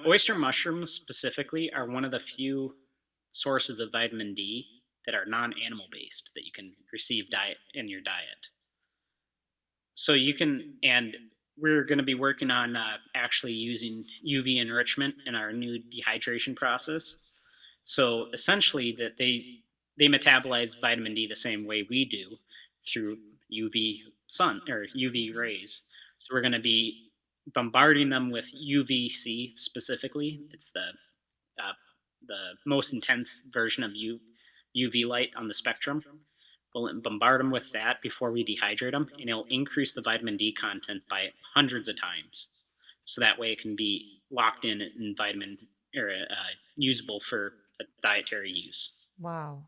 oyster mushrooms specifically are one of the few sources of vitamin D that are non-animal based that you can receive in your diet. So you can, and we're going to be working on actually using UV enrichment in our new dehydration process. So essentially, that they metabolize vitamin D the same way we do, through UV sun or UV rays. So we're going to be bombarding them with UVC specifically. It's the most intense version of UV light on the spectrum. We'll bombard them with that before we dehydrate them, and it'll increase the vitamin D content by hundreds of times. So that way it can be locked in vitamin, or usable for a dietary use. Wow,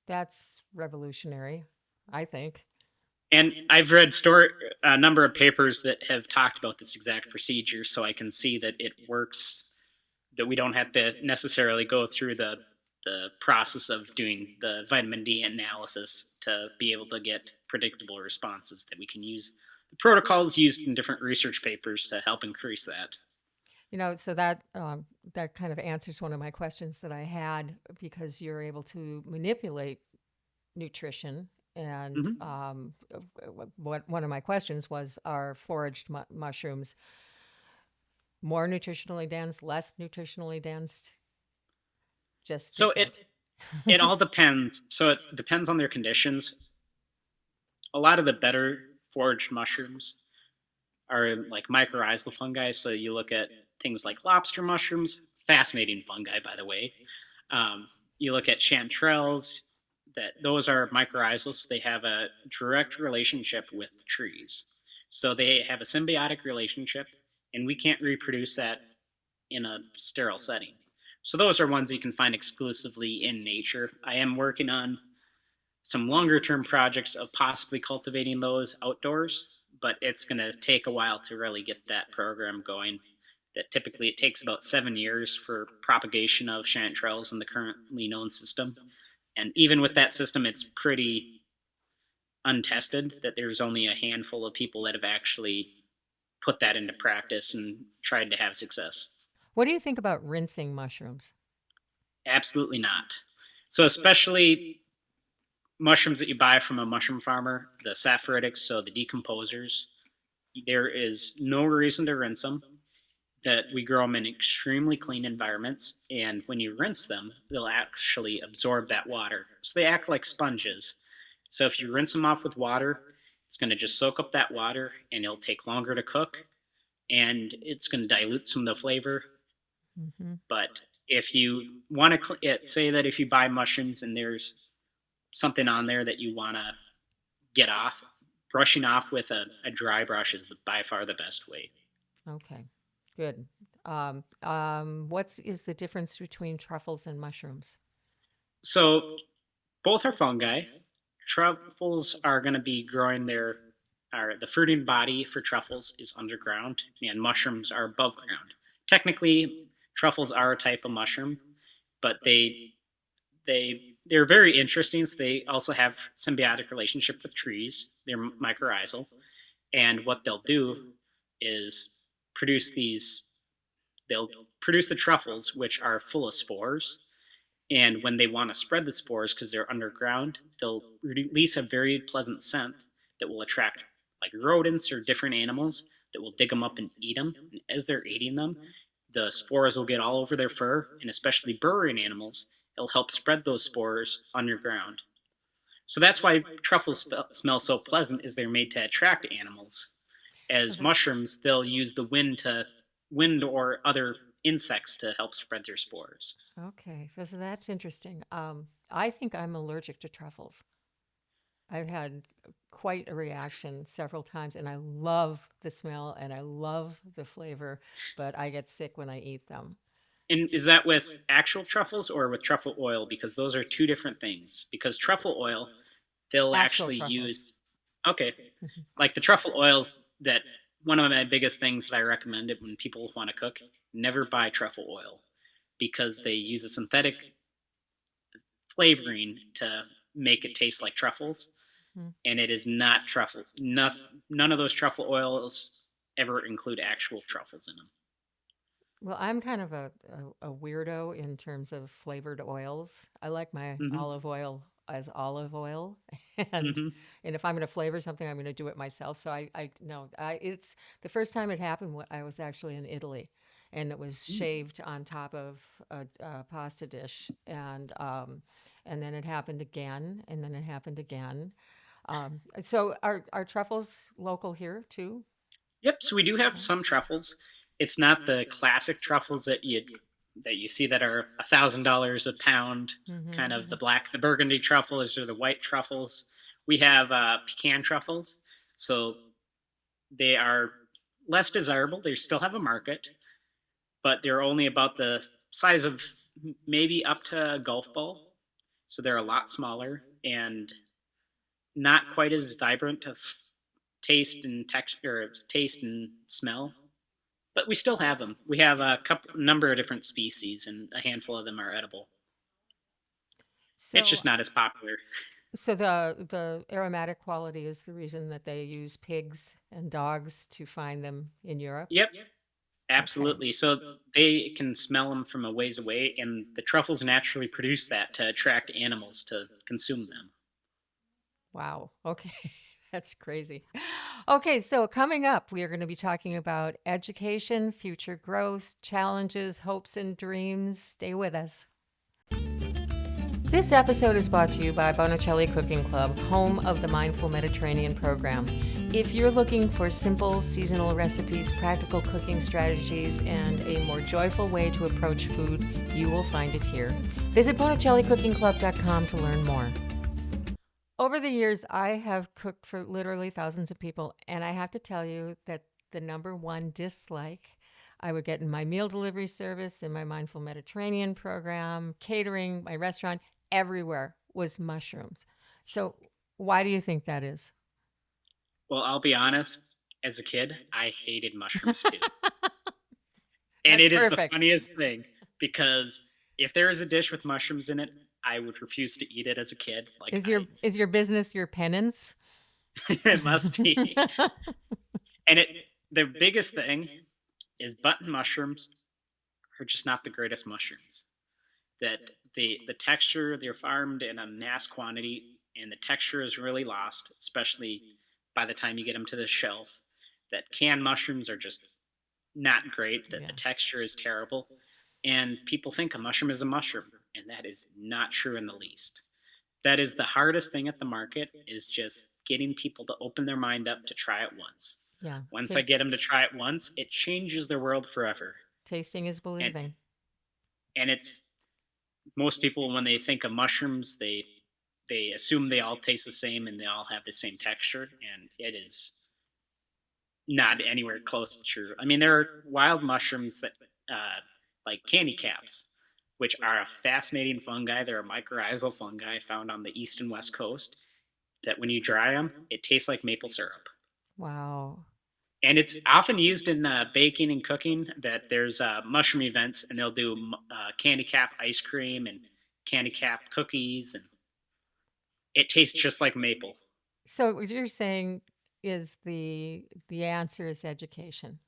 that's revolutionary, I think. And I've read a number of papers that have talked about this exact procedure, so I can see that it works. That we don't have to necessarily go through the process of doing the vitamin D analysis to be able to get predictable responses. That we can use the protocols used in different research papers to help increase that. You know, so that kind of answers one of my questions that I had, because you're able to manipulate nutrition. And Mm-hmm. what one of my questions was, are foraged mushrooms more nutritionally dense, less nutritionally dense, just So different? it all depends. So it depends on their conditions. A lot of the better foraged mushrooms are like mycorrhizal fungi. So you look at things like lobster mushrooms, fascinating fungi, by the way. You look at chanterelles, that those are mycorrhizal, so they have a direct relationship with trees. So they have a symbiotic relationship, and we can't reproduce that in a sterile setting. So those are ones you can find exclusively in nature. I am working on some longer term projects of possibly cultivating those outdoors, but it's going to take a while to really get that program going. That typically it takes about 7 years for propagation of chanterelles in the currently known system. And even with that system, it's pretty untested, that there's only a handful of people that have actually put that into practice and tried to have success. What do you think about rinsing mushrooms? Absolutely not. So, especially mushrooms that you buy from a mushroom farmer, the sapphiretics, so the decomposers, there is no reason to rinse them. That we grow them in extremely clean environments, and when you rinse them, they'll actually absorb that water. So they act like sponges. So if you rinse them off with water, it's going to just soak up that water, and it'll take longer to cook, and it's going to dilute some of the flavor. Mm-hmm. But if you want to say that if you buy mushrooms and there's something on there that you want to get off, brushing off with a dry brush is by far the best way. Okay, good. What is the difference between truffles and mushrooms? So both are fungi. Truffles are going to be growing the fruiting body for truffles is underground, and mushrooms are above ground. Technically, truffles are a type of mushroom, but they're very interesting. So they also have symbiotic relationship with trees. They're mycorrhizal, and what they'll do is produce these. They'll produce the truffles, which are full of spores. And when they want to spread the spores, because they're underground, they'll release a very pleasant scent that will attract like rodents or different animals that will dig them up and eat them. And as they're eating them, the spores will get all over their fur, and especially burrowing animals, it'll help spread those spores underground. So that's why truffles smell so pleasant, is they're made to attract animals. As mushrooms, they'll use the wind or other insects to help spread their spores. Okay, so that's interesting. I think I'm allergic to truffles. I've had quite a reaction several times, and I love the smell and I love the flavor, but I get sick when I eat them. And is that with actual truffles or with truffle oil? Because those are two different things. Because truffle oil, they'll Actual actually truffles. use. Okay. Like the truffle oils, that one of my biggest things that I recommend it when people want to cook, never buy truffle oil, because they use a synthetic flavoring to make it taste like truffles, and it is not truffle. None of those truffle oils ever include actual truffles in them. Well, I'm kind of a weirdo in terms of flavored oils. I like my Hmm. olive oil as olive oil, and Hmm. and if I'm going to flavor something, I'm going to do it myself. So I no, it's the first time it happened. I was actually in Italy, and it was shaved on top of a pasta dish, and then it happened again, and then it happened again. So are truffles local here too? Yep. So we do have Yeah. some truffles. It's not the classic truffles that you see that are $1,000 a pound, kind of Mm-hmm. the burgundy truffles or the white truffles. We have pecan truffles, so they are less desirable. They still have a market, but they're only about the size of maybe up to a golf ball, so they're a lot smaller and not quite as vibrant of taste and texture, taste and smell. But we still have them. We have a number of different species, and a handful of them are edible. It's So just not as popular. So the aromatic quality is the reason that they use pigs and dogs to find them in Europe. Yep, Okay. absolutely. So they can smell them from a ways away, and the truffles naturally produce that to attract animals to consume them. Wow. Okay. That's crazy. Okay, so coming up, we are going to be talking about education, future growth, challenges, hopes, and dreams. Stay with us. This episode is brought to you by Bonicelli Cooking Club, home of the Mindful Mediterranean program. If you're looking for simple seasonal recipes, practical cooking strategies, and a more joyful way to approach food, you will find it here. Visit BonicelliCookingClub.com to learn more. Over the years, I have cooked for literally thousands of people, and I have to tell you that the number one dislike I would get in my meal delivery service, in my Mindful Mediterranean program, catering, my restaurant, everywhere was mushrooms. So, why do you think that is? Well, I'll be honest. As a kid, I hated mushrooms too. And That's it is the perfect. funniest thing because if there is a dish with mushrooms in it, I would refuse to eat it as a kid. Is your business your penance? It must be. And the biggest thing is button mushrooms are just not the greatest mushrooms. That the texture, they're farmed in a mass quantity and the texture is really lost, especially by the time you get them to the shelf. That canned mushrooms are just not great, that Yeah. the texture is terrible. And people think a mushroom is a mushroom, and that is not true in the least. That is the hardest thing at the market is just getting people to open their mind up to try it once. Yeah. Once I get them to try it once, it changes their world forever. Tasting is And believing. and it's most people when they think of mushrooms, they assume they all taste the same and they all have the same texture, and it is not anywhere close to true. I mean, there are wild mushrooms that, like candy caps, which are a fascinating fungi. They're a mycorrhizal fungi found on the east and west coast. That when you dry them, it tastes like maple syrup, Wow. and it's often used in baking and cooking. That there's mushroom events, and they'll do candy cap ice cream and candy cap cookies, and it tastes just like maple. So what you're saying is the answer is education.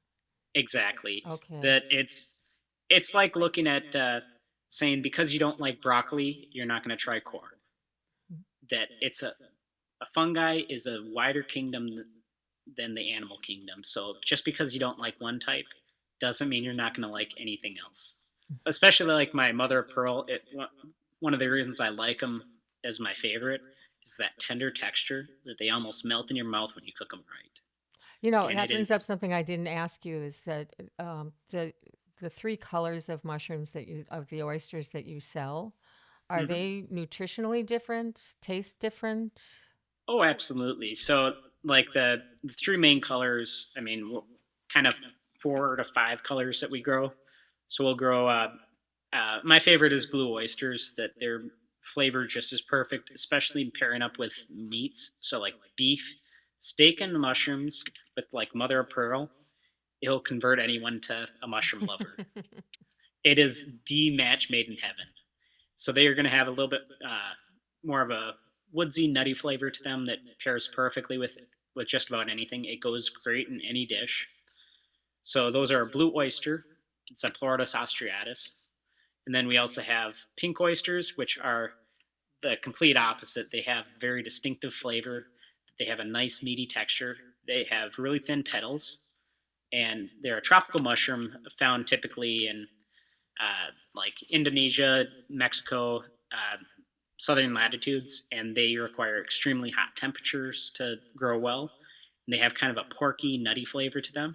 Exactly. Okay. That it's like looking at saying because you don't like broccoli, you're not going to try corn. That it's a fungi is a wider kingdom than the animal kingdom. So just because you don't like one type doesn't mean you're not going to like anything else. Especially like my mother of pearl. One of the reasons I like them as my favorite is that tender texture that they almost melt in your mouth when you cook them right. And That it brings up is something I didn't ask you is that the three colors of mushrooms of the oysters that you sell, are mhm. they nutritionally different, taste different? Oh, absolutely. So, like the three main colors, I mean, kind of 4 to 5 colors that we grow. So we'll grow. My favorite is blue oysters. That their flavor just is perfect, especially pairing up with meats. So like beef, steak, and mushrooms with like mother of pearl. It'll convert anyone to a mushroom lover. It is the match made in heaven. So they are going to have a little bit more of a woodsy, nutty flavor to them that pairs perfectly with just about anything. It goes great in any dish. So those are blue oyster, it's a Pleurotus austratus, and then we also have pink oysters, which are the complete opposite. They have very distinctive flavor. They have a nice meaty texture. They have really thin petals, and they're a tropical mushroom found typically in like Indonesia, Mexico, southern latitudes, and they require extremely hot temperatures to grow well. And they have kind of a porky, nutty flavor to them,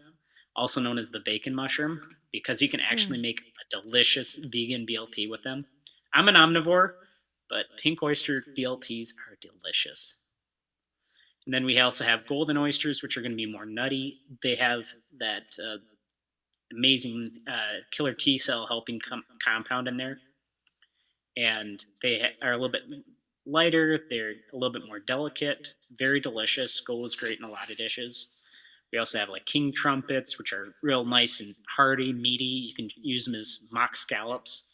also known as the bacon mushroom, because you can actually Hmm. make a delicious vegan BLT with them. I'm an omnivore, but pink oyster BLTs are delicious. And then we also have golden oysters, which are going to be more nutty. They have that amazing killer T cell helping compound in there, and they are a little bit lighter. They're a little bit more delicate. Very delicious. Goes great in a lot of dishes. We also have like king trumpets, which are real nice and hearty, meaty. You can use them as mock scallops.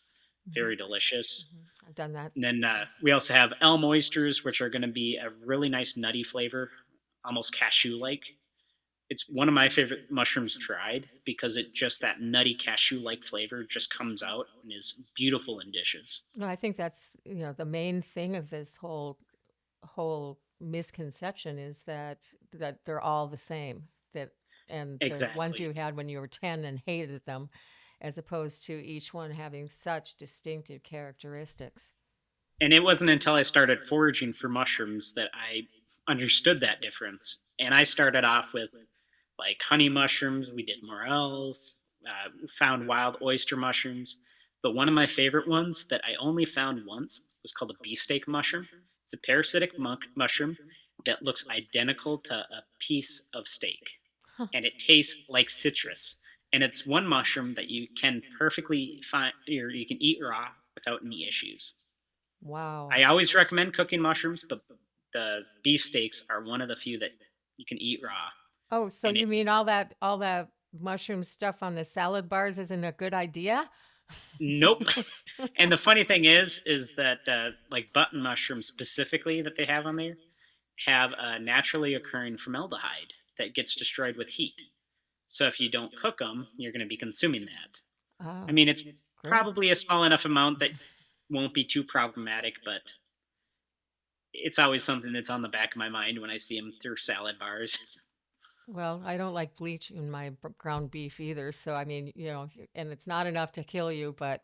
Hmm. Very delicious. Hmm. I've done that. And then we also have elm oysters, which are going to be a really nice nutty flavor, almost cashew like. It's one of my favorite mushrooms dried because it just that nutty cashew like flavor just comes out and is beautiful in dishes. No, I think that's the main thing of this whole misconception is that they're all the same. That and the ones Exactly. you had when you were 10 and hated them, as opposed to each one having such distinctive characteristics. And it wasn't until I started foraging for mushrooms that I understood that difference. And I started off with like honey mushrooms. We did morels, found wild oyster mushrooms. But one of my favorite ones that I only found once was called a beefsteak mushroom. It's a parasitic mushroom that looks identical to a piece of steak, Huh. and it tastes like citrus. And it's one mushroom that you can perfectly find, or you can eat raw without any issues. Wow. I always recommend cooking mushrooms, but the beefsteaks are one of the few that you can eat raw. Oh, so And you it mean all that mushroom stuff on the salad bars isn't a good idea? Nope. And the funny thing is that like button mushrooms specifically that they have on there have a naturally occurring formaldehyde that gets destroyed with heat. So if you don't cook them, you're going to be consuming that. I Oh, mean, it's great. probably a small enough amount that won't be too problematic, but it's always something that's on the back of my mind when I see them through salad bars. Well, I don't like bleach in my ground beef either. So, I mean, and it's not enough to kill you, but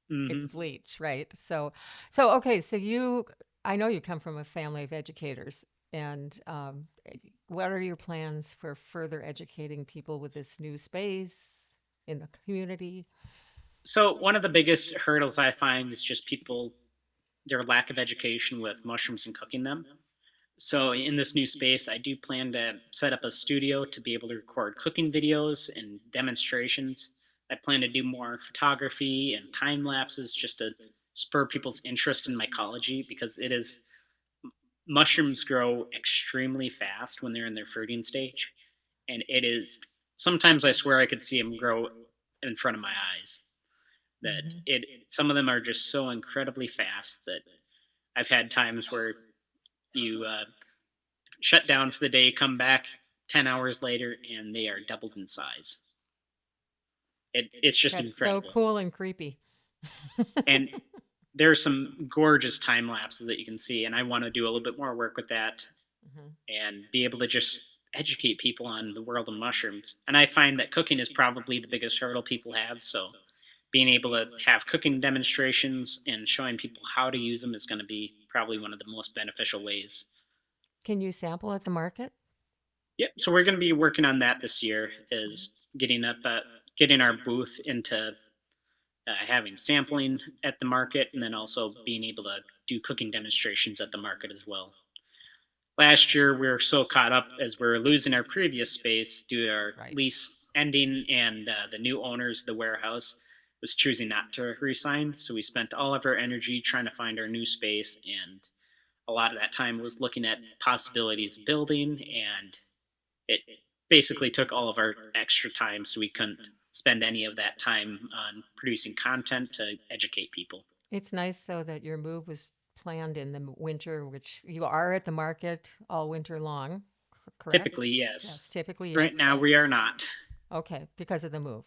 it's Hmm. bleach, right? So okay, so I know you come from a family of educators, and what are your plans for further educating people with this new space in the community? So one of the biggest hurdles I find is just people their lack of education with mushrooms and cooking them. So in this new space, I do plan to set up a studio to be able to record cooking videos and demonstrations. I plan to do more photography and time lapses just to spur people's interest in mycology because it is mushrooms grow extremely fast when they're in their fruiting stage, and it is sometimes I swear I could see them grow in front of my eyes. That Hmm. it some of them are just so incredibly fast that I've had times where you shut down for the day, come back 10 hours later, and they are doubled in size. It's just That's so incredible. cool and creepy. And there are some gorgeous time lapses that you can see, and I want to do a little bit more work with that Mhm. and be able to just educate people on the world of mushrooms. And I find that cooking is probably the biggest hurdle people have. So being able to have cooking demonstrations and showing people how to use them is going to be probably one of the most beneficial ways. Can you sample at the market? Yep. So we're going to be working on that this year. Mhm. Is getting our booth into having sampling at the market, and then also being able to do cooking demonstrations at the market as well. Last year, we were so caught up as we were losing our previous space due to our Right. lease ending, and the new owners of the warehouse was choosing not to resign. So we spent all of our energy trying to find our new space, and a lot of that time was looking at possibilities of building, and it basically took all of our extra time, so we couldn't spend any of that time on producing content to educate people. It's nice though that your move was planned in the winter, which you are at the market all winter long, correct? Typically, yes. Yes, typically, Right yes. now, we are not. Okay, because of the move.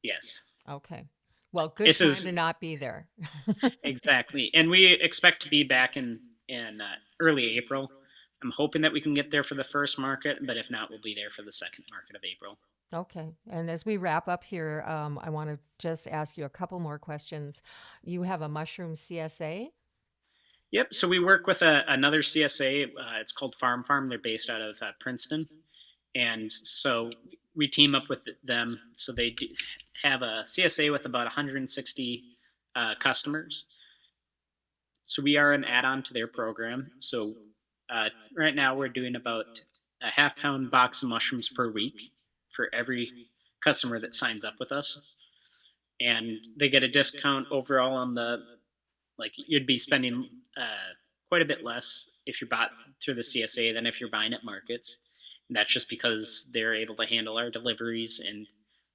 Yes. Okay. Well, good This time to is not be there. exactly, and we expect to be back in early April. I'm hoping that we can get there for the first market, but if not, we'll be there for the second market of April. Okay. And as we wrap up here, I want to just ask you a couple more questions. You have a mushroom CSA? Yep. So we work with another CSA. It's called Farm Farm. They're based out of Princeton, and so we team up with them. So have a CSA with about 160 customers. So we are an add-on to their program. So right now we're doing about a half-pound box of mushrooms per week for every customer that signs up with us, and they get a discount overall on the like you'd be spending quite a bit less if you bought through the CSA than if you're buying at markets. And that's just because they're able to handle our deliveries, and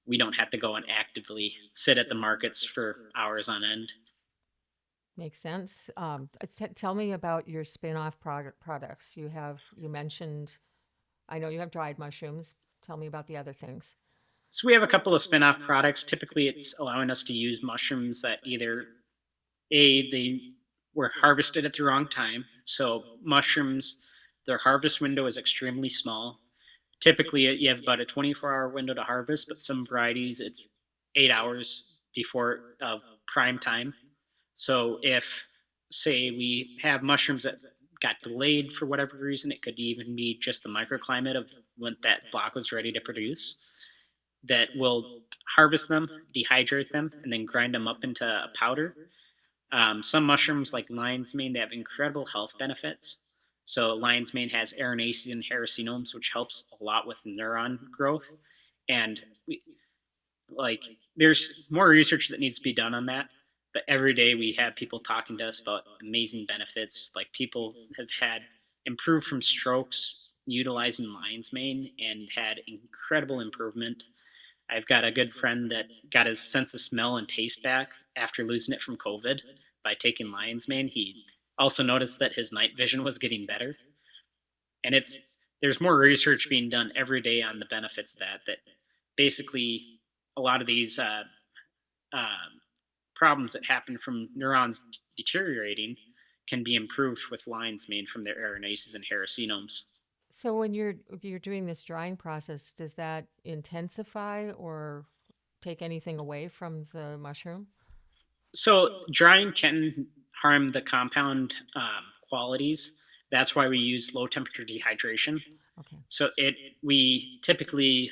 we don't have to go and actively sit at the markets for hours on end. Makes sense. Tell me about your spin-off products. You mentioned, I know you have dried mushrooms. Tell me about the other things. So we have a couple of spin-off products. Typically, it's allowing us to use mushrooms that either they were harvested at the wrong time. So mushrooms, their harvest window is extremely small. Typically, you have about a 24-hour window to harvest, but some varieties it's 8 hours before prime time. So if say we have mushrooms that got delayed for whatever reason. It could even be just the microclimate of when that block was ready to produce. That will harvest them, dehydrate them, and then grind them up into a powder. Some mushrooms, like lion's mane, they have incredible health benefits. So lion's mane has arenaceae and hericenomes, which helps a lot with neuron growth. And like, there's more research that needs to be done on that. But every day we have people talking to us about amazing benefits. Like, people have had improved from strokes utilizing lion's mane and had incredible improvement. I've got a good friend that got his sense of smell and taste back after losing it from COVID by taking lion's mane. He also noticed that his night vision was getting better. And there's more research being done every day on the benefits of that. That basically a lot of these um, problems that happen from neurons deteriorating can be improved with lion's mane from their arenaceae and hericenomes. So when you're doing this drying process, does that intensify or take anything away from the mushroom? So drying can harm the compound qualities. That's why we use low temperature dehydration. Okay. So we typically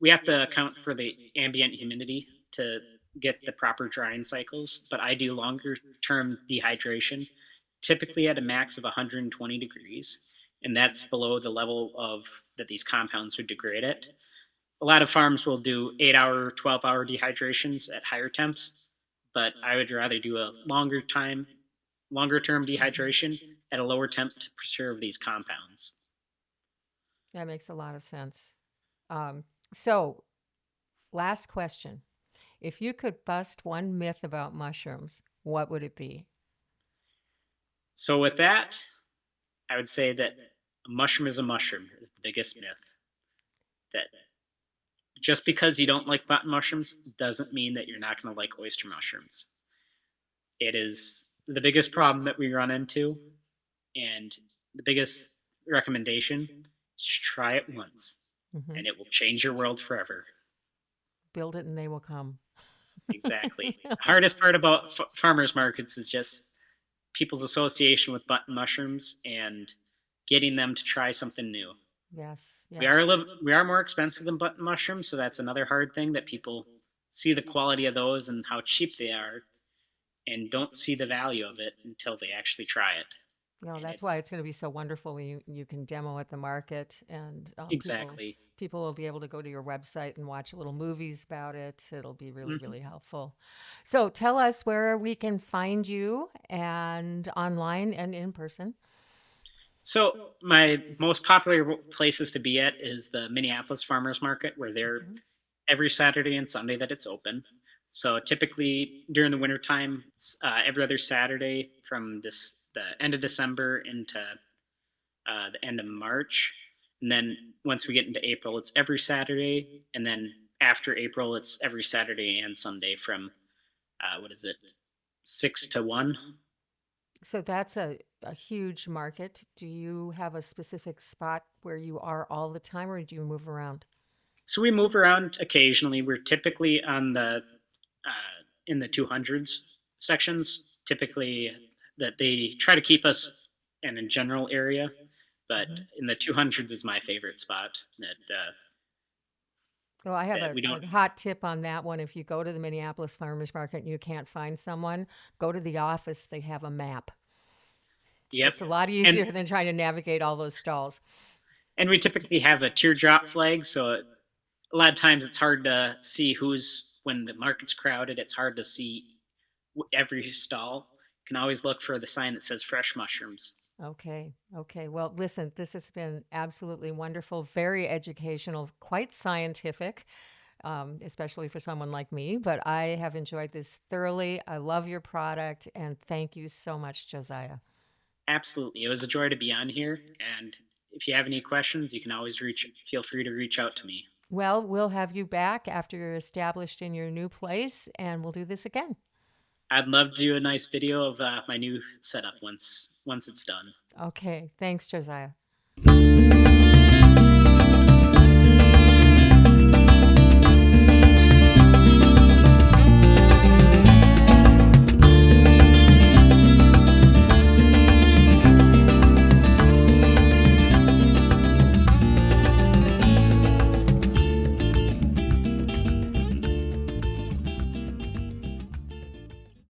we have to account for the ambient humidity to get the proper drying cycles. But I do longer term dehydration, typically at a max of 120 degrees, and that's below the level of that these compounds would degrade at. A lot of farms will do 8 hour, 12-hour dehydrations at higher temps, but I would rather do a longer term Mhm. dehydration at a lower temp to preserve these compounds. That makes a lot of sense. Um, so, last question. If you could bust one myth about mushrooms, what would it be? So with that, I would say that a mushroom is a mushroom is the biggest myth. That just because you don't like button mushrooms doesn't mean that you're not going to like oyster mushrooms. It is the biggest problem that we run into, and the biggest recommendation is just try it once, Hmm. and it will change your world forever. Build it and they will come. Exactly. Hardest part about farmers markets is just people's association with button mushrooms and getting them to try something new. Yes, We yes. we are more expensive than button mushrooms, so that's another hard thing that people see the quality of those and how cheap they are, and don't see the value of it until they actually try it. No, And that's it why it's going to be so wonderful when you can demo at the market, and exactly. people will be able to go to your website and watch little movies about it. It'll be really, Mhm. really helpful. So tell us where we can find you and online and in person. So my most popular places to be at is the Minneapolis Farmers Market, where they're Mhm. every Saturday and Sunday that it's open. So typically during the wintertime, it's every other Saturday from the end of December into the end of March. And then once we get into April, it's every Saturday. And then after April, it's every Saturday and Sunday from, what is it, 6 to 1. So that's a huge market. Do you have a specific spot where you are all the time, or do you move around? So we move around occasionally. We're typically on in the 200s sections, typically that they try to keep us in a general area. But Mhm. in the 200s is my favorite spot Well, I have that we don't. a hot tip on that one. If you go to the Minneapolis Farmers Market and you can't find someone, go to the office. They have a map. Yep. It's a lot And easier than trying to navigate all those stalls. and we typically have a teardrop flag, so a lot of times it's hard to see who's when the market's crowded. It's hard to see every stall. You can always look for the sign that says fresh mushrooms. Okay. Okay. Well, listen, this has been absolutely wonderful, very educational, quite scientific, especially for someone like me. But I have enjoyed this thoroughly. I love your product. And thank you so much, Josiah. Absolutely, it was a joy to be on here. And if you have any questions, you can always feel free to reach out to me. Well, we'll have you back after you're established in your new place, and we'll do this again. I'd love to do a nice video of my new setup once it's done. Okay. Thanks, Josiah.